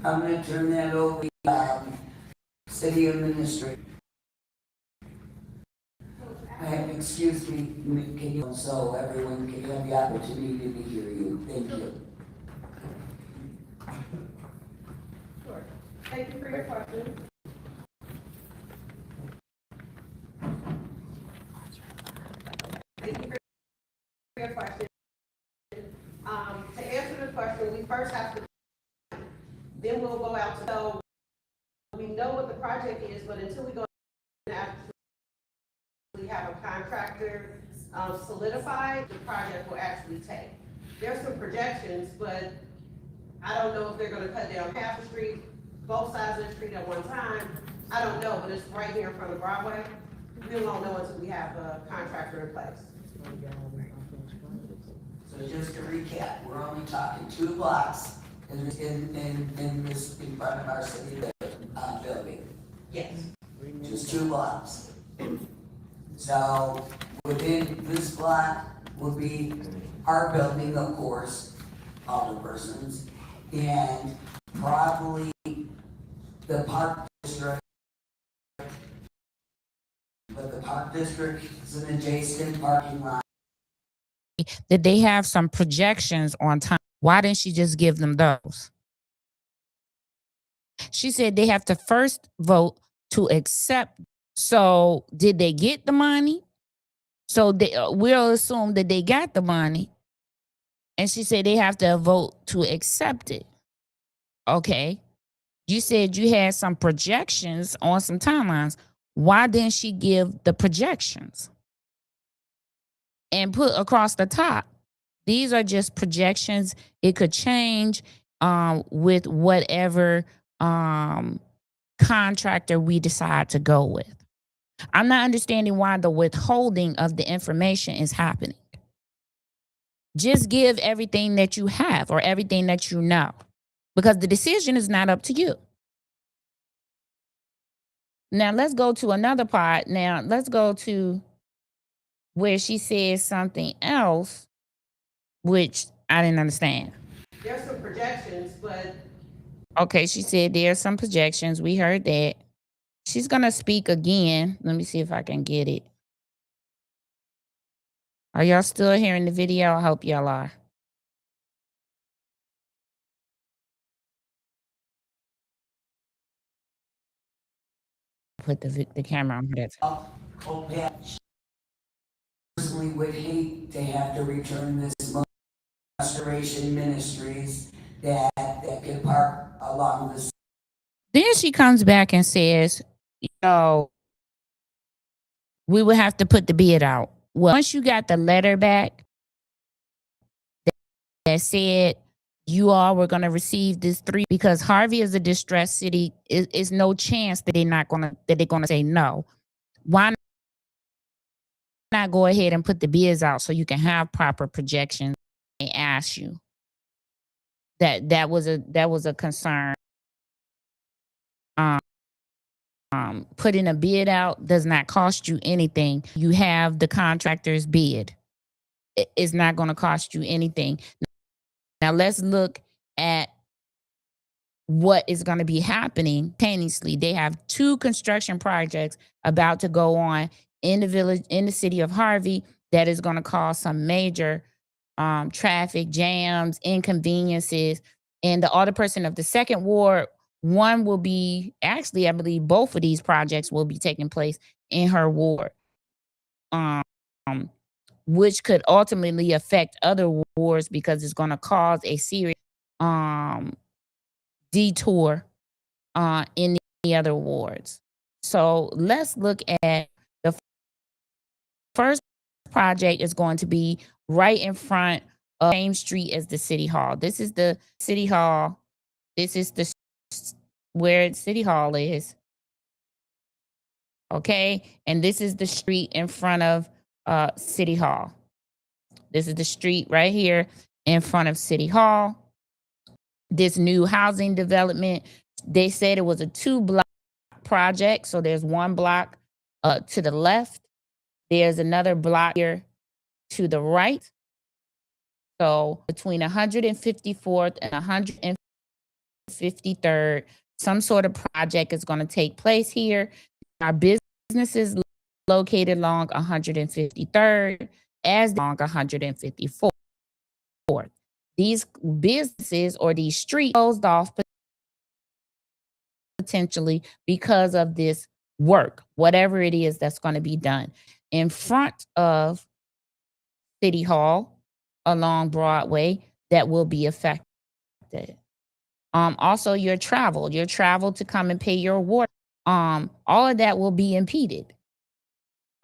I'm gonna turn that over to city administrator. Excuse me, can you, so everyone can have the opportunity to hear you. Thank you. Sure. Thank you for your question. Thank you for your question. To answer the question, we first have to, then we'll go out to know, we know what the project is, but until we go and actually have a contractor solidified, the project will actually take. There's some projections, but I don't know if they're gonna cut down half the street, both sides of the street at one time. I don't know, but it's right here in front of Broadway. We won't know until we have a contractor in place. So just to recap, we're only talking 2 blocks in front of our city building. Yes. Just 2 blocks. So within this block would be our building, of course, Alderpersons, and probably the Park District. But the Park District is an adjacent parking lot. That they have some projections on time. Why didn't she just give them those? She said they have to first vote to accept. So did they get the money? So we'll assume that they got the money. And she said they have to vote to accept it. Okay. You said you had some projections on some timelines. Why didn't she give the projections? And put across the top, these are just projections. It could change with whatever contractor we decide to go with. I'm not understanding why the withholding of the information is happening. Just give everything that you have or everything that you know, because the decision is not up to you. Now let's go to another part. Now let's go to where she says something else, which I didn't understand. There's some projections, but. Okay, she said there's some projections. We heard that. She's going to speak again. Let me see if I can get it. Are y'all still hearing the video? I hope y'all are. Put the camera on that. Personally would hate to have to return this money to Restoration Ministries that could park along the. Then she comes back and says, you know, we would have to put the bid out. Well, once you got the letter back that said you all were going to receive this 3, because Harvey is a distressed city, is no chance that they're gonna say no. Why not go ahead and put the bids out so you can have proper projections? They ask you. That was a concern. Putting a bid out does not cost you anything. You have the contractor's bid. It's not going to cost you anything. Now let's look at what is going to be happening simultaneously. They have 2 construction projects about to go on in the village, in the city of Harvey, that is going to cause some major traffic jams, inconveniences. And the alderperson of the 2nd Ward, one will be, actually, I believe both of these projects will be taking place in her ward, which could ultimately affect other wards because it's going to cause a serious detour in the other wards. So let's look at the first project is going to be right in front of the same street as the city hall. This is the city hall. This is the where city hall is. Okay, and this is the street in front of city hall. This is the street right here in front of city hall. This new housing development, they said it was a 2-block project. So there's one block to the left. There's another block here to the right. So between 154th and 153rd, some sort of project is going to take place here. Our businesses located along 153rd as along 154th. These businesses or these streets closed off potentially because of this work, whatever it is that's going to be done in front of City Hall along Broadway that will be affected. Also your travel to come and pay your water, all of that will be impeded.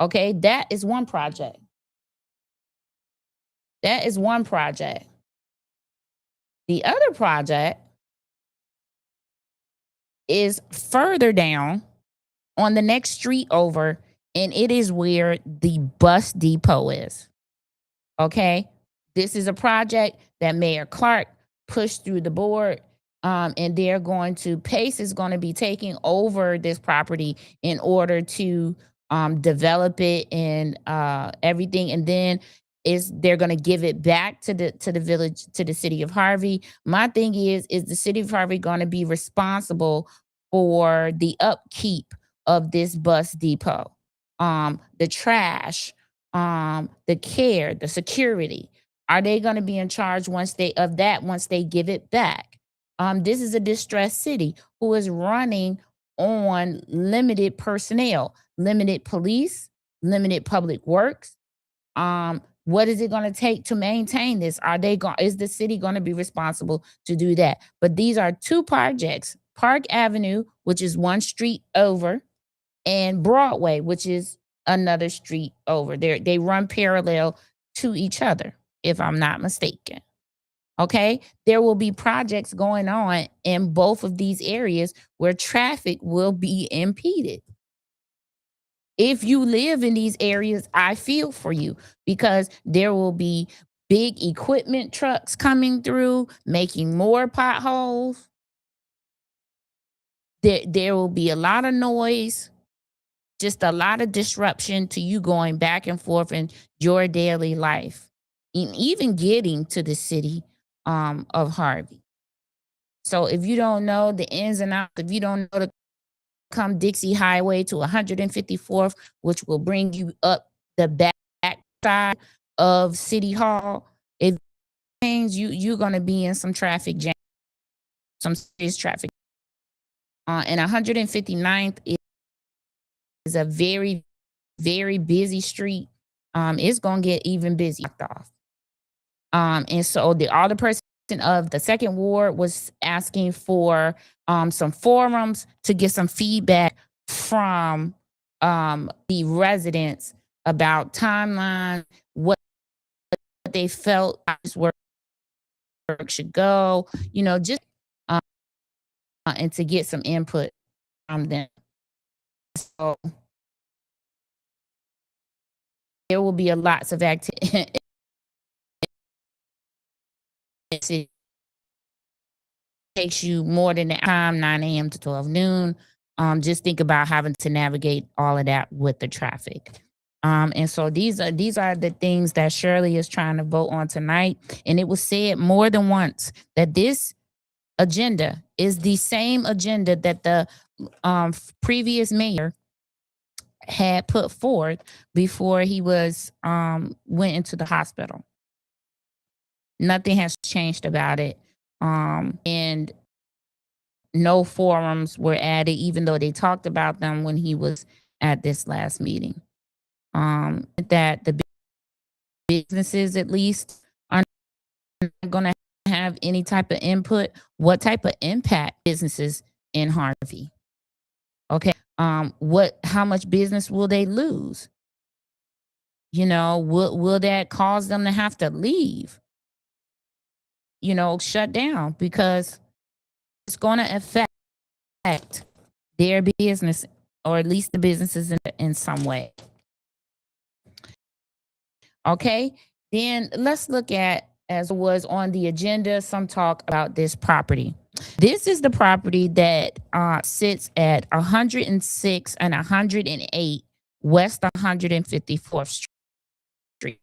Okay, that is one project. That is one project. The other project is further down on the next street over, and it is where the bus depot is. Okay, this is a project that Mayor Clark pushed through the board, and they're going to, Pace is going to be taking over this property in order to develop it and everything, and then they're going to give it back to the village, to the city of Harvey. My thing is the city of Harvey going to be responsible for the upkeep of this bus depot, the trash, the care, the security? Are they going to be in charge once they give it back? This is a distressed city who is running on limited personnel, limited police, limited public works. What is it going to take to maintain this? Is the city going to be responsible to do that? But these are two projects: Park Avenue, which is one street over, and Broadway, which is another street over. They run parallel to each other, if I'm not mistaken. Okay, there will be projects going on in both of these areas where traffic will be impeded. If you live in these areas, I feel for you, because there will be big equipment trucks coming through, making more potholes. There will be a lot of noise, just a lot of disruption to you going back and forth in your daily life, and even getting to the city of Harvey. So if you don't know the ins and outs, if you don't know the come Dixie Highway to 154th, which will bring you up the back side of City Hall, if things you're gonna be in some traffic jam, some serious traffic. And 159th is a very, very busy street. It's gonna get even busy off. And so the alderperson of the second ward was asking for some forums to get some feedback from the residents about timeline, what they felt this work should go, just and to get some input from them. So there will be a lots of activity. It takes you more than that time, 9 a.m. to 12 noon. Just think about having to navigate all of that with the traffic. And so these are the things that Shirley is trying to vote on tonight. And it was said more than once that this agenda is the same agenda that the previous mayor had put forth before he was went into the hospital. Nothing has changed about it. And no forums were added, even though they talked about them when he was at this last meeting. That the businesses at least are not going to have any type of input. What type of impact businesses in Harvey. Okay. How much business will they lose? Will that cause them to have to leave? Shut down, because it's going to affect their business, or at least the businesses in some way. Okay. Then let's look at, as was on the agenda, some talk about this property. This is the property that sits at 106 and 108 West 154th Street.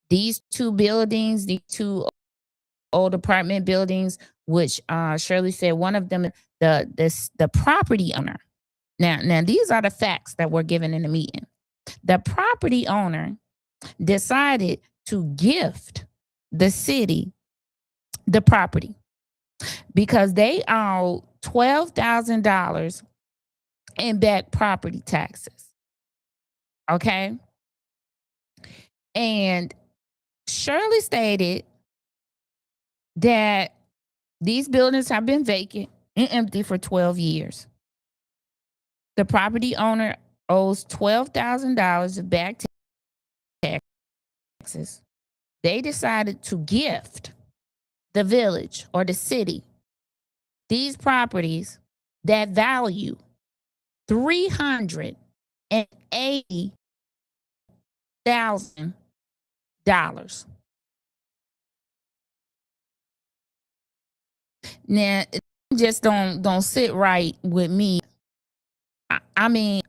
These two buildings, these two old apartment buildings, which Shirley said one of them, the property owner. Now these are the facts that were given in the meeting. The property owner decided to gift the city the property because they owe $12,000 in back property taxes. Okay. And Shirley stated that these buildings have been vacant and empty for 12 years. The property owner owes $12,000 of back taxes. They decided to gift the village or the city these properties that value $380,000. Now, it just don't sit right with me. I mean,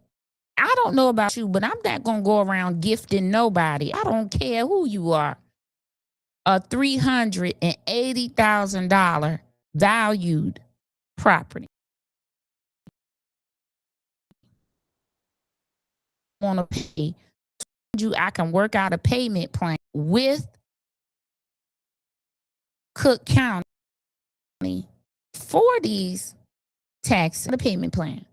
I don't know about you, but I'm not gonna go around gifting nobody. I don't care who you are. A $380,000 valued property. Want to pay? I can work out a payment plan with Cook County for these taxes, the payment plan.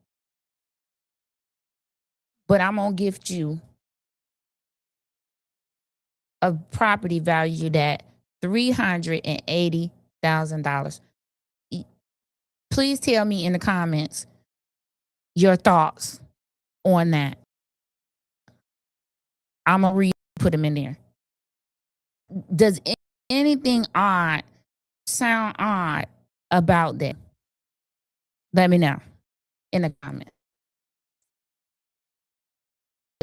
But I'm gonna gift you a property valued at $380,000. Please tell me in the comments your thoughts on that. I'm gonna put them in there. Does anything sound odd about that? Let me know in the comments.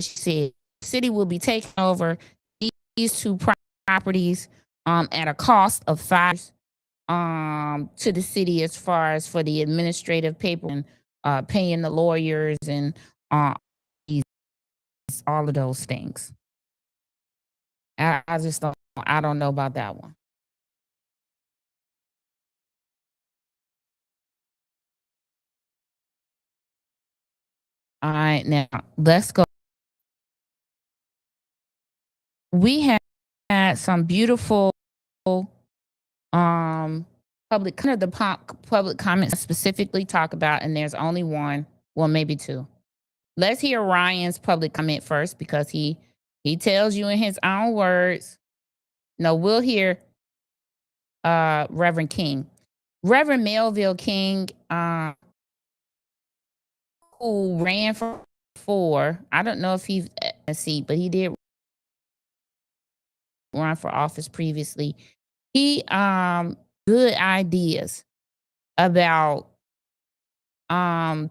She said, the city will be taking over these two properties at a cost of $5 to the city, as far as for the administrative paper and paying the lawyers and all of those things. I don't know about that one. All right, now let's go. We had some beautiful public comments specifically talk about, and there's only one, well, maybe two. Let's hear Ryan's public comment first, because he tells you in his own words. No, we'll hear Reverend King. Reverend Melville King, who ran for, I don't know if he's a seat, but he did run for office previously. He good ideas about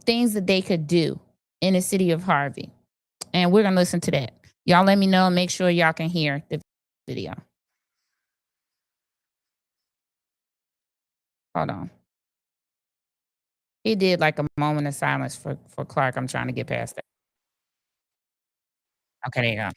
things that they could do in the city of Harvey. And we're gonna listen to that. Y'all let me know and make sure y'all can hear the video. Hold on. He did like a moment of silence for Clark. I'm trying to get past that. Okay, there you go.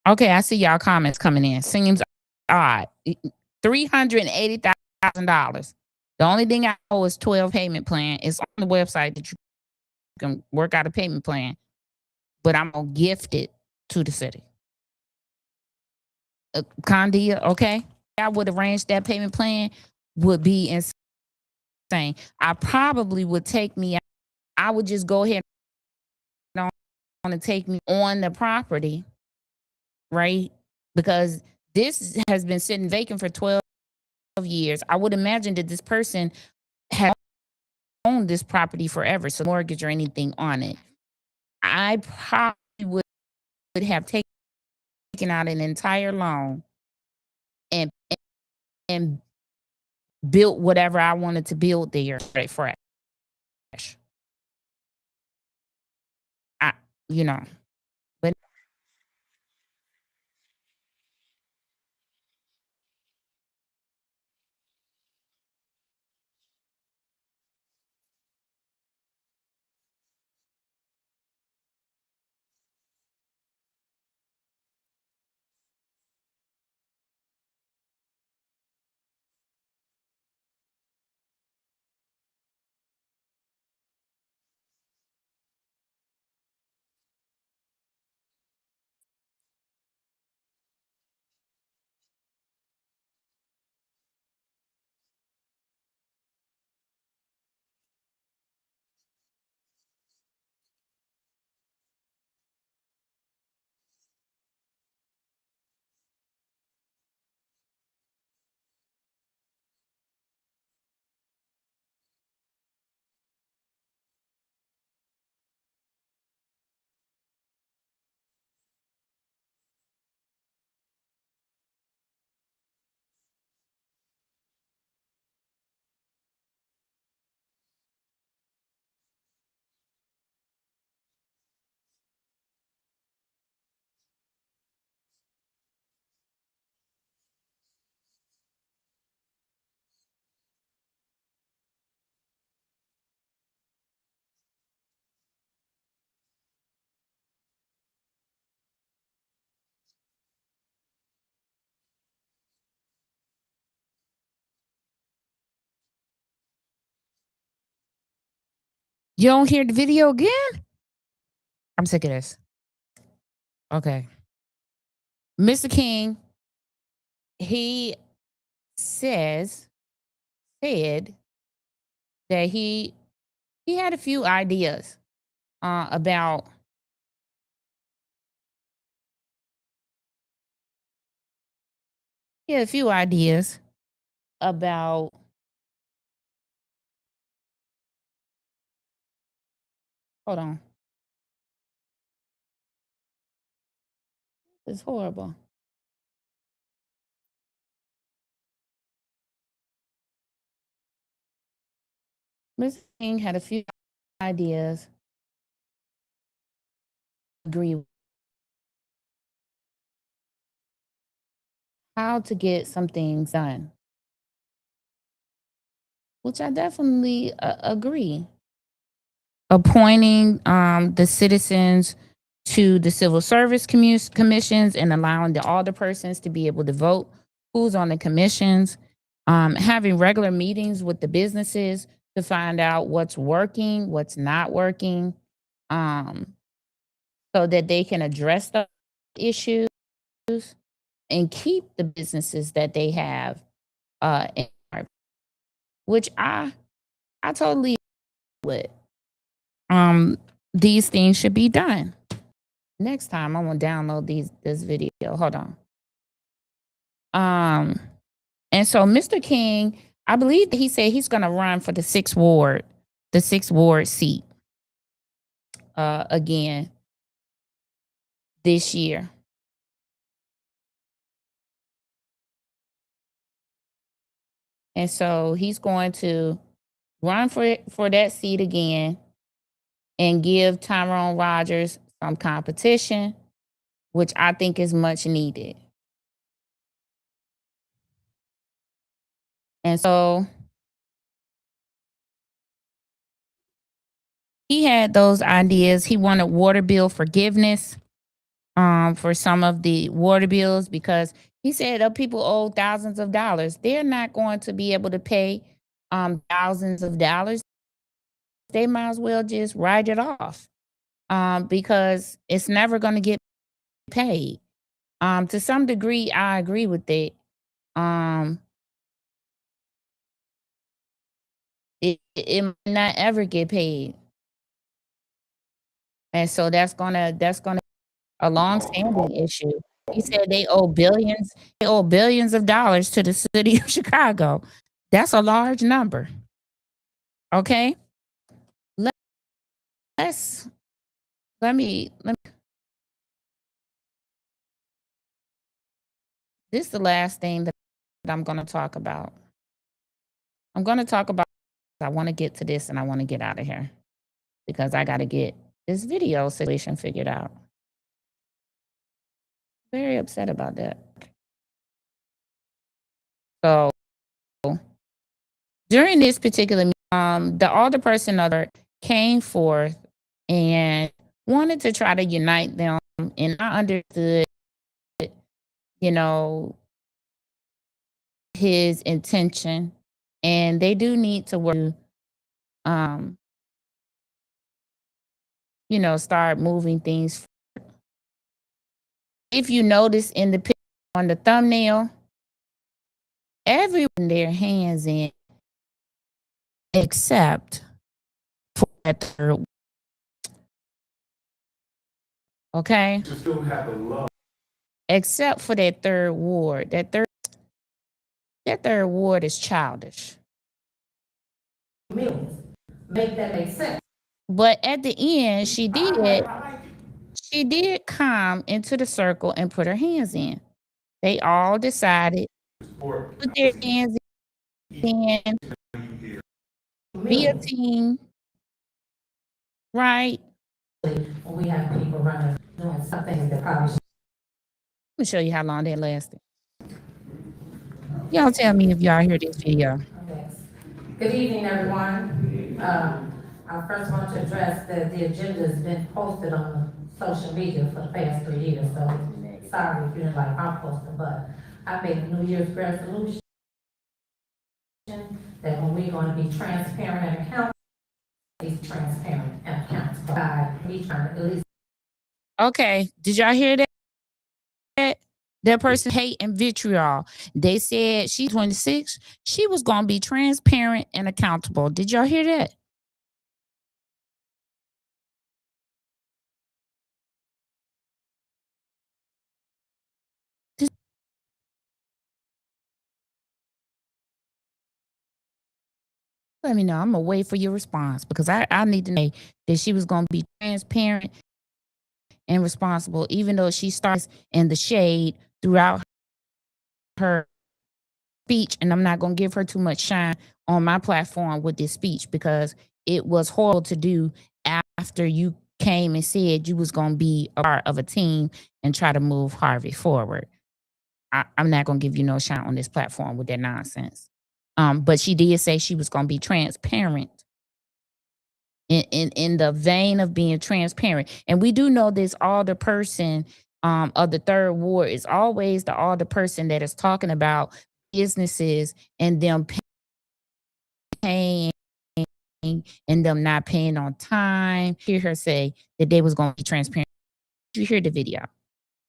Okay, I see y'all comments coming in. Seems odd. $380,000. The only thing I owe is 12 payment plan. It's on the website that you can work out a payment plan, but I'm gonna gift it to the city. Condia, okay? I would arrange that payment plan would be insane. I probably would take me. I would just go ahead and take me on the property right? Because this has been sitting vacant for 12 years. I would imagine that this person has owned this property forever, so mortgage or anything on it. I probably would have taken out an entire loan and and built whatever I wanted to build there fresh. I, you know, but you don't hear the video again? I'm sick of this. Okay. Mr. King, he says said that he had a few ideas about he had a few ideas about hold on. It's horrible. Mr. King had a few ideas. Agree with how to get some things done, which I definitely agree. Appointing the citizens to the civil service commissions and allowing the alderpersons to be able to vote who's on the commissions, having regular meetings with the businesses to find out what's working, what's not working, um, so that they can address the issues and keep the businesses that they have, in, which I totally with. These things should be done. Next time I'm gonna download this video. Hold on. And so Mr. King, I believe that he said he's gonna run for the sixth ward seat again this year. And so he's going to run for that seat again and give Tyrone Rogers some competition, which I think is much needed. And so he had those ideas. He wanted water bill forgiveness for some of the water bills because he said people owe thousands of dollars. They're not going to be able to pay thousands of dollars. They might as well just write it off because it's never going to get paid. To some degree, I agree with it. Um, it might not ever get paid, and so that's gonna a long standing issue. He said they owe billions. They owe billions of dollars to the city of Chicago. That's a large number. Okay. Let's let me. This is the last thing that I'm going to talk about. I'm going to talk about. I want to get to this and I want to get out of here because I got to get this video situation figured out. Very upset about that. So during this particular meeting, the alderperson other came forth and wanted to try to unite them, and I understood, you know, his intention, and they do need to work, you know, start moving things. If you notice in the picture on the thumbnail, everyone their hands in except for that third. Okay. You still have a love. Except for that third ward. That third ward is childish. Make that make sense. But at the end, she did come into the circle and put her hands in. They all decided to put their hands in, be a team, right? When we have people running, doing some things that probably Let me show you how long that lasted. Y'all tell me if y'all hear this video. Yes. Good evening, everyone. I first want to address that the agenda has been posted on social media for the past 3 years, so sorry if you didn't like my posting, but I made a New Year's resolution that when we're going to be transparent and accountable, be transparent and accountable. By me trying to at least. Okay, did y'all hear that? That person hate and vitriol. They said she's 26. She was going to be transparent and accountable. Did y'all hear that? Let me know. I'm going to wait for your response because I need to know that she was going to be transparent and responsible, even though she starts in the shade throughout her speech. And I'm not going to give her too much shine on my platform with this speech because it was horrible to do after you came and said you was going to be a part of a team and try to move Harvey forward. I'm not going to give you no shine on this platform with that nonsense. But she did say she was going to be transparent in the vein of being transparent. And we do know this alderperson of the third ward is always the alderperson that is talking about businesses and them paying and them not paying on time. Hear her say that they was going to be transparent. Did you hear the video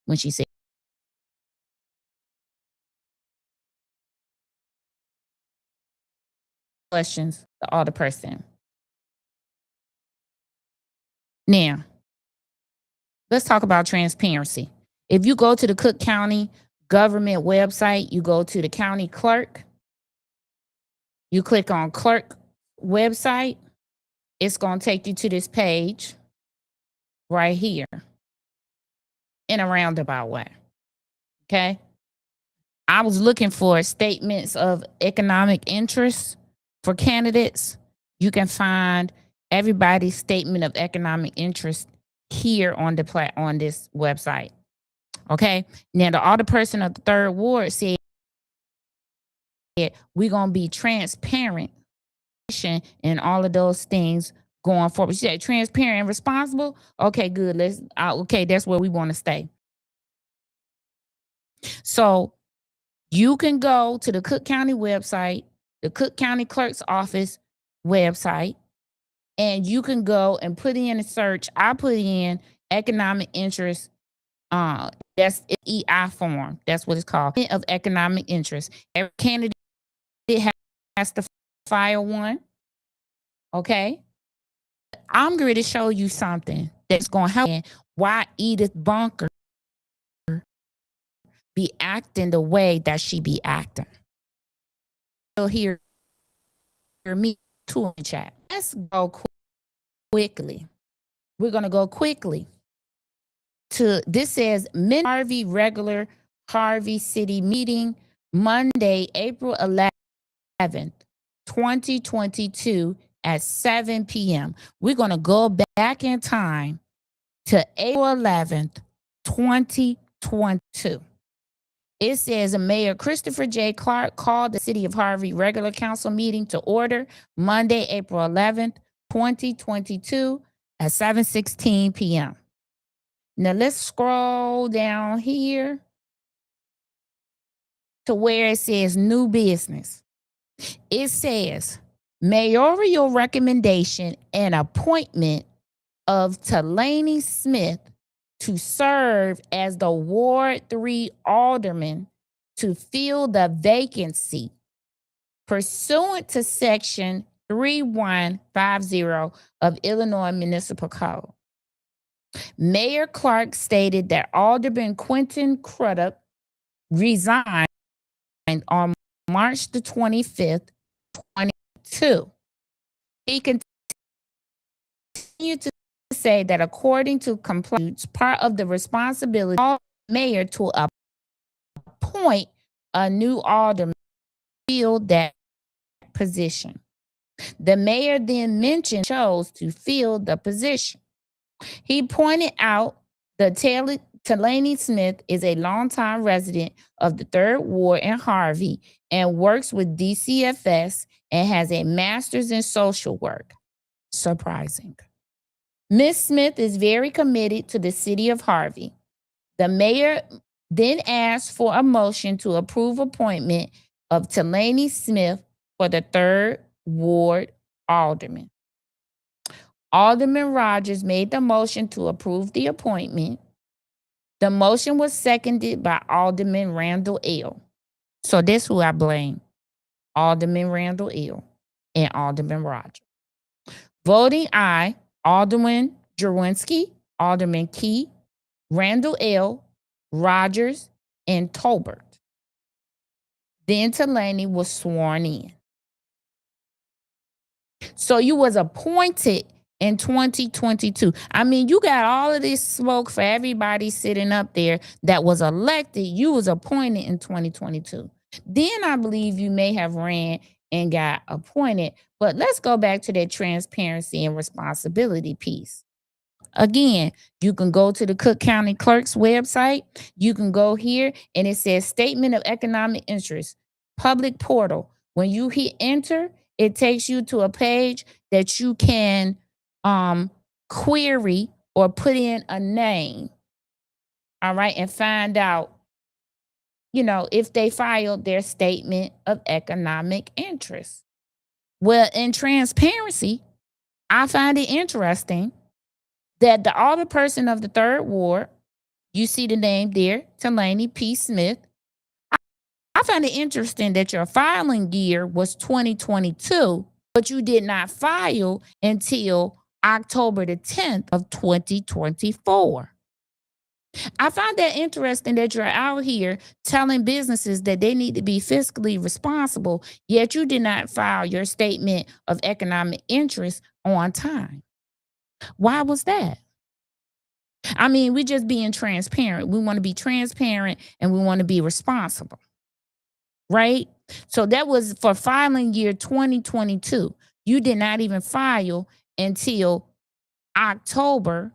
when she said questions the alderperson? Now, let's talk about transparency. If you go to the Cook County government website, you go to the county clerk, you click on clerk website, it's going to take you to this page right here in a roundabout way. Okay. I was looking for statements of economic interest for candidates. You can find everybody's statement of economic interest here on this website. Okay. Now the alderperson of the third ward said we're gonna be transparent and all of those things going forward. She said transparent and responsible. Okay, good. Okay, that's where we want to stay. So you can go to the Cook County website, the Cook County Clerk's Office website, and you can go and put in a search. I put in economic interest. That's EI form. That's what it's called. Of economic interest. Every candidate has to file one. Okay. I'm going to show you something that's going to help why Edith Bunker be acting the way that she be acting. You'll hear me too in the chat. Let's go quickly. We're going to go quickly to, this says Harvey regular Harvey City meeting Monday, April 11th, 2022 at 7 p.m. We're going to go back in time to April 11th, 2022. It says Mayor Christopher J. Clark called the City of Harvey regular council meeting to order Monday, April 11th, 2022 at 7:16 p.m. Now let's scroll down here to where it says new business. It says mayoral recommendation and appointment of Talani Smith to serve as the Ward 3 alderman to fill the vacancy pursuant to Section 3150 of Illinois Municipal Code. Mayor Clark stated that Alderman Quentin Crudup resigned on March the 25th, 2022. He continued to say that according to complaints, part of the responsibility of the mayor to appoint a new alderman to fill that position. The mayor then mentioned chose to fill the position. He pointed out that Talani Smith is a longtime resident of the 3rd Ward in Harvey and works with DCFS and has a master's in social work. Surprising. Ms. Smith is very committed to the city of Harvey. The mayor then asked for a motion to approve appointment of Talani Smith for the 3rd Ward alderman. Alderman Rogers made the motion to approve the appointment. The motion was seconded by Alderman Randall L. So this who I blame, Alderman Randall L. and Alderman Rogers. Voting aye, Alderman Jerwinski, Alderman Key, Randall L., Rogers, and Tolbert. Then Talani was sworn in. So you was appointed in 2022. I mean, you got all of this smoke for everybody sitting up there that was elected. You was appointed in 2022. Then I believe you may have ran and got appointed. But let's go back to that transparency and responsibility piece. Again, you can go to the Cook County Clerk's website. You can go here and it says Statement of Economic Interest, Public Portal. When you hit enter, it takes you to a page that you can query or put in a name, all right, and find out, if they filed their statement of economic interest. Well, in transparency, I find it interesting that the alderperson of the 3rd Ward, you see the name there, Talani P. Smith. I find it interesting that your filing year was 2022, but you did not file until October the 10th of 2024. I find that interesting that you're out here telling businesses that they need to be fiscally responsible, yet you did not file your statement of economic interest on time. Why was that? I mean, we just being transparent. We want to be transparent and we want to be responsible, right? So that was for filing year 2022. You did not even file until October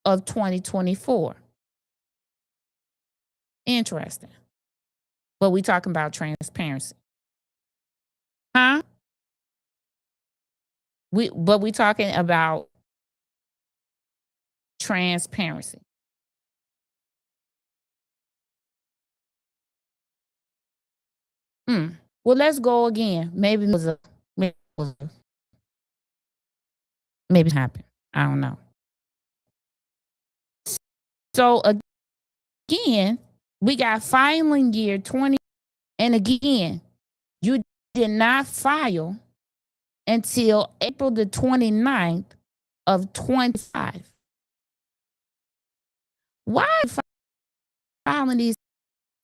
of 2024. Interesting. But we talking about transparency. Huh? We talking about transparency. Well, let's go again. Maybe it happened. I don't know. So again, we got filing year 20. And again, you did not file until April the 29th of 25. Why filing these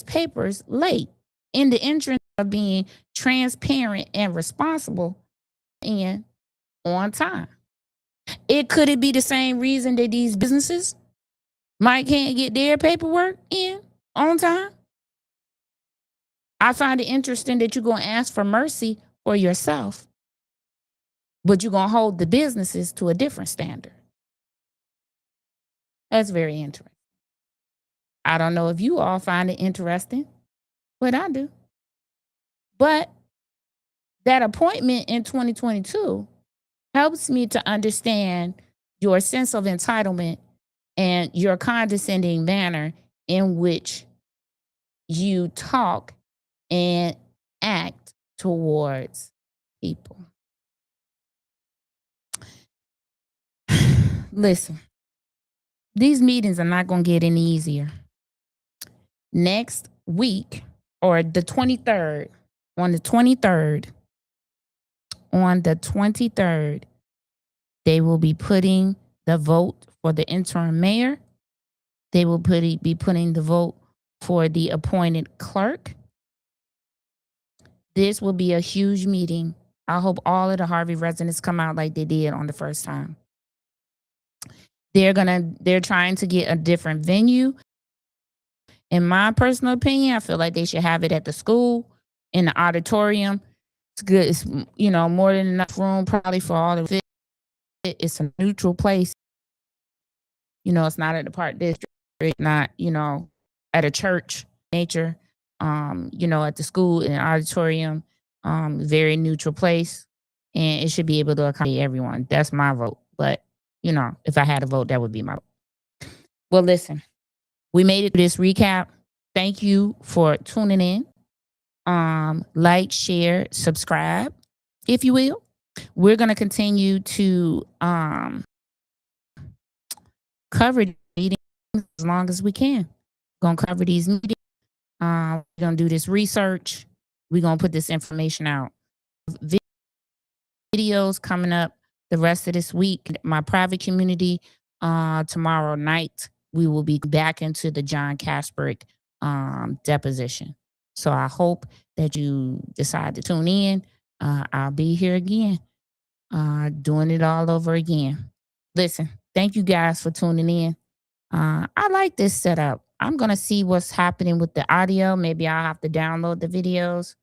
papers late in the interest of being transparent and responsible and on time. Could it be the same reason that these businesses might can't get their paperwork in on time? I find it interesting that you're going to ask for mercy for yourself, but you're going to hold the businesses to a different standard. That's very interesting. I don't know if you all find it interesting, but I do. But that appointment in 2022 helps me to understand your sense of entitlement and your condescending manner in which you talk and act towards people. Listen, these meetings are not going to get any easier. Next week, or the 23rd, on the 23rd, they will be putting the vote for the interim mayor. They will be putting the vote for the appointed clerk. This will be a huge meeting. I hope all of the Harvey residents come out like they did on the first time. They're trying to get a different venue. In my personal opinion, I feel like they should have it at the school, in the auditorium. It's good. It's, more than enough room probably for all of it. It's a neutral place. It's not at the park district, not, at a church nature, at the school, in an auditorium, very neutral place. And it should be able to accommodate everyone. That's my vote. But, if I had a vote, that would be my vote. Well, listen, we made it to this recap. Thank you for tuning in. Like, share, subscribe, if you will. We're going to continue to cover meetings as long as we can. We're going to cover these meetings. We're going to do this research. We're going to put this information out. Videos coming up the rest of this week. My private community, tomorrow night, we will be back into the John Kasperek deposition. So I hope that you decide to tune in. I'll be here again, doing it all over again. Listen, thank you guys for tuning in. I like this setup. I'm going to see what's happening with the audio. Maybe I'll have to download the videos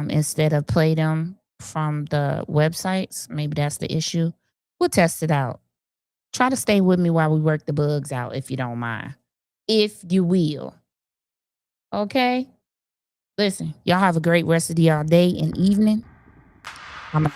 instead of play them from the websites. Maybe that's the issue. We'll test it out. Try to stay with me while we work the bugs out, if you don't mind. If you will. Okay? Listen, y'all have a great rest of y'all day and evening. I'm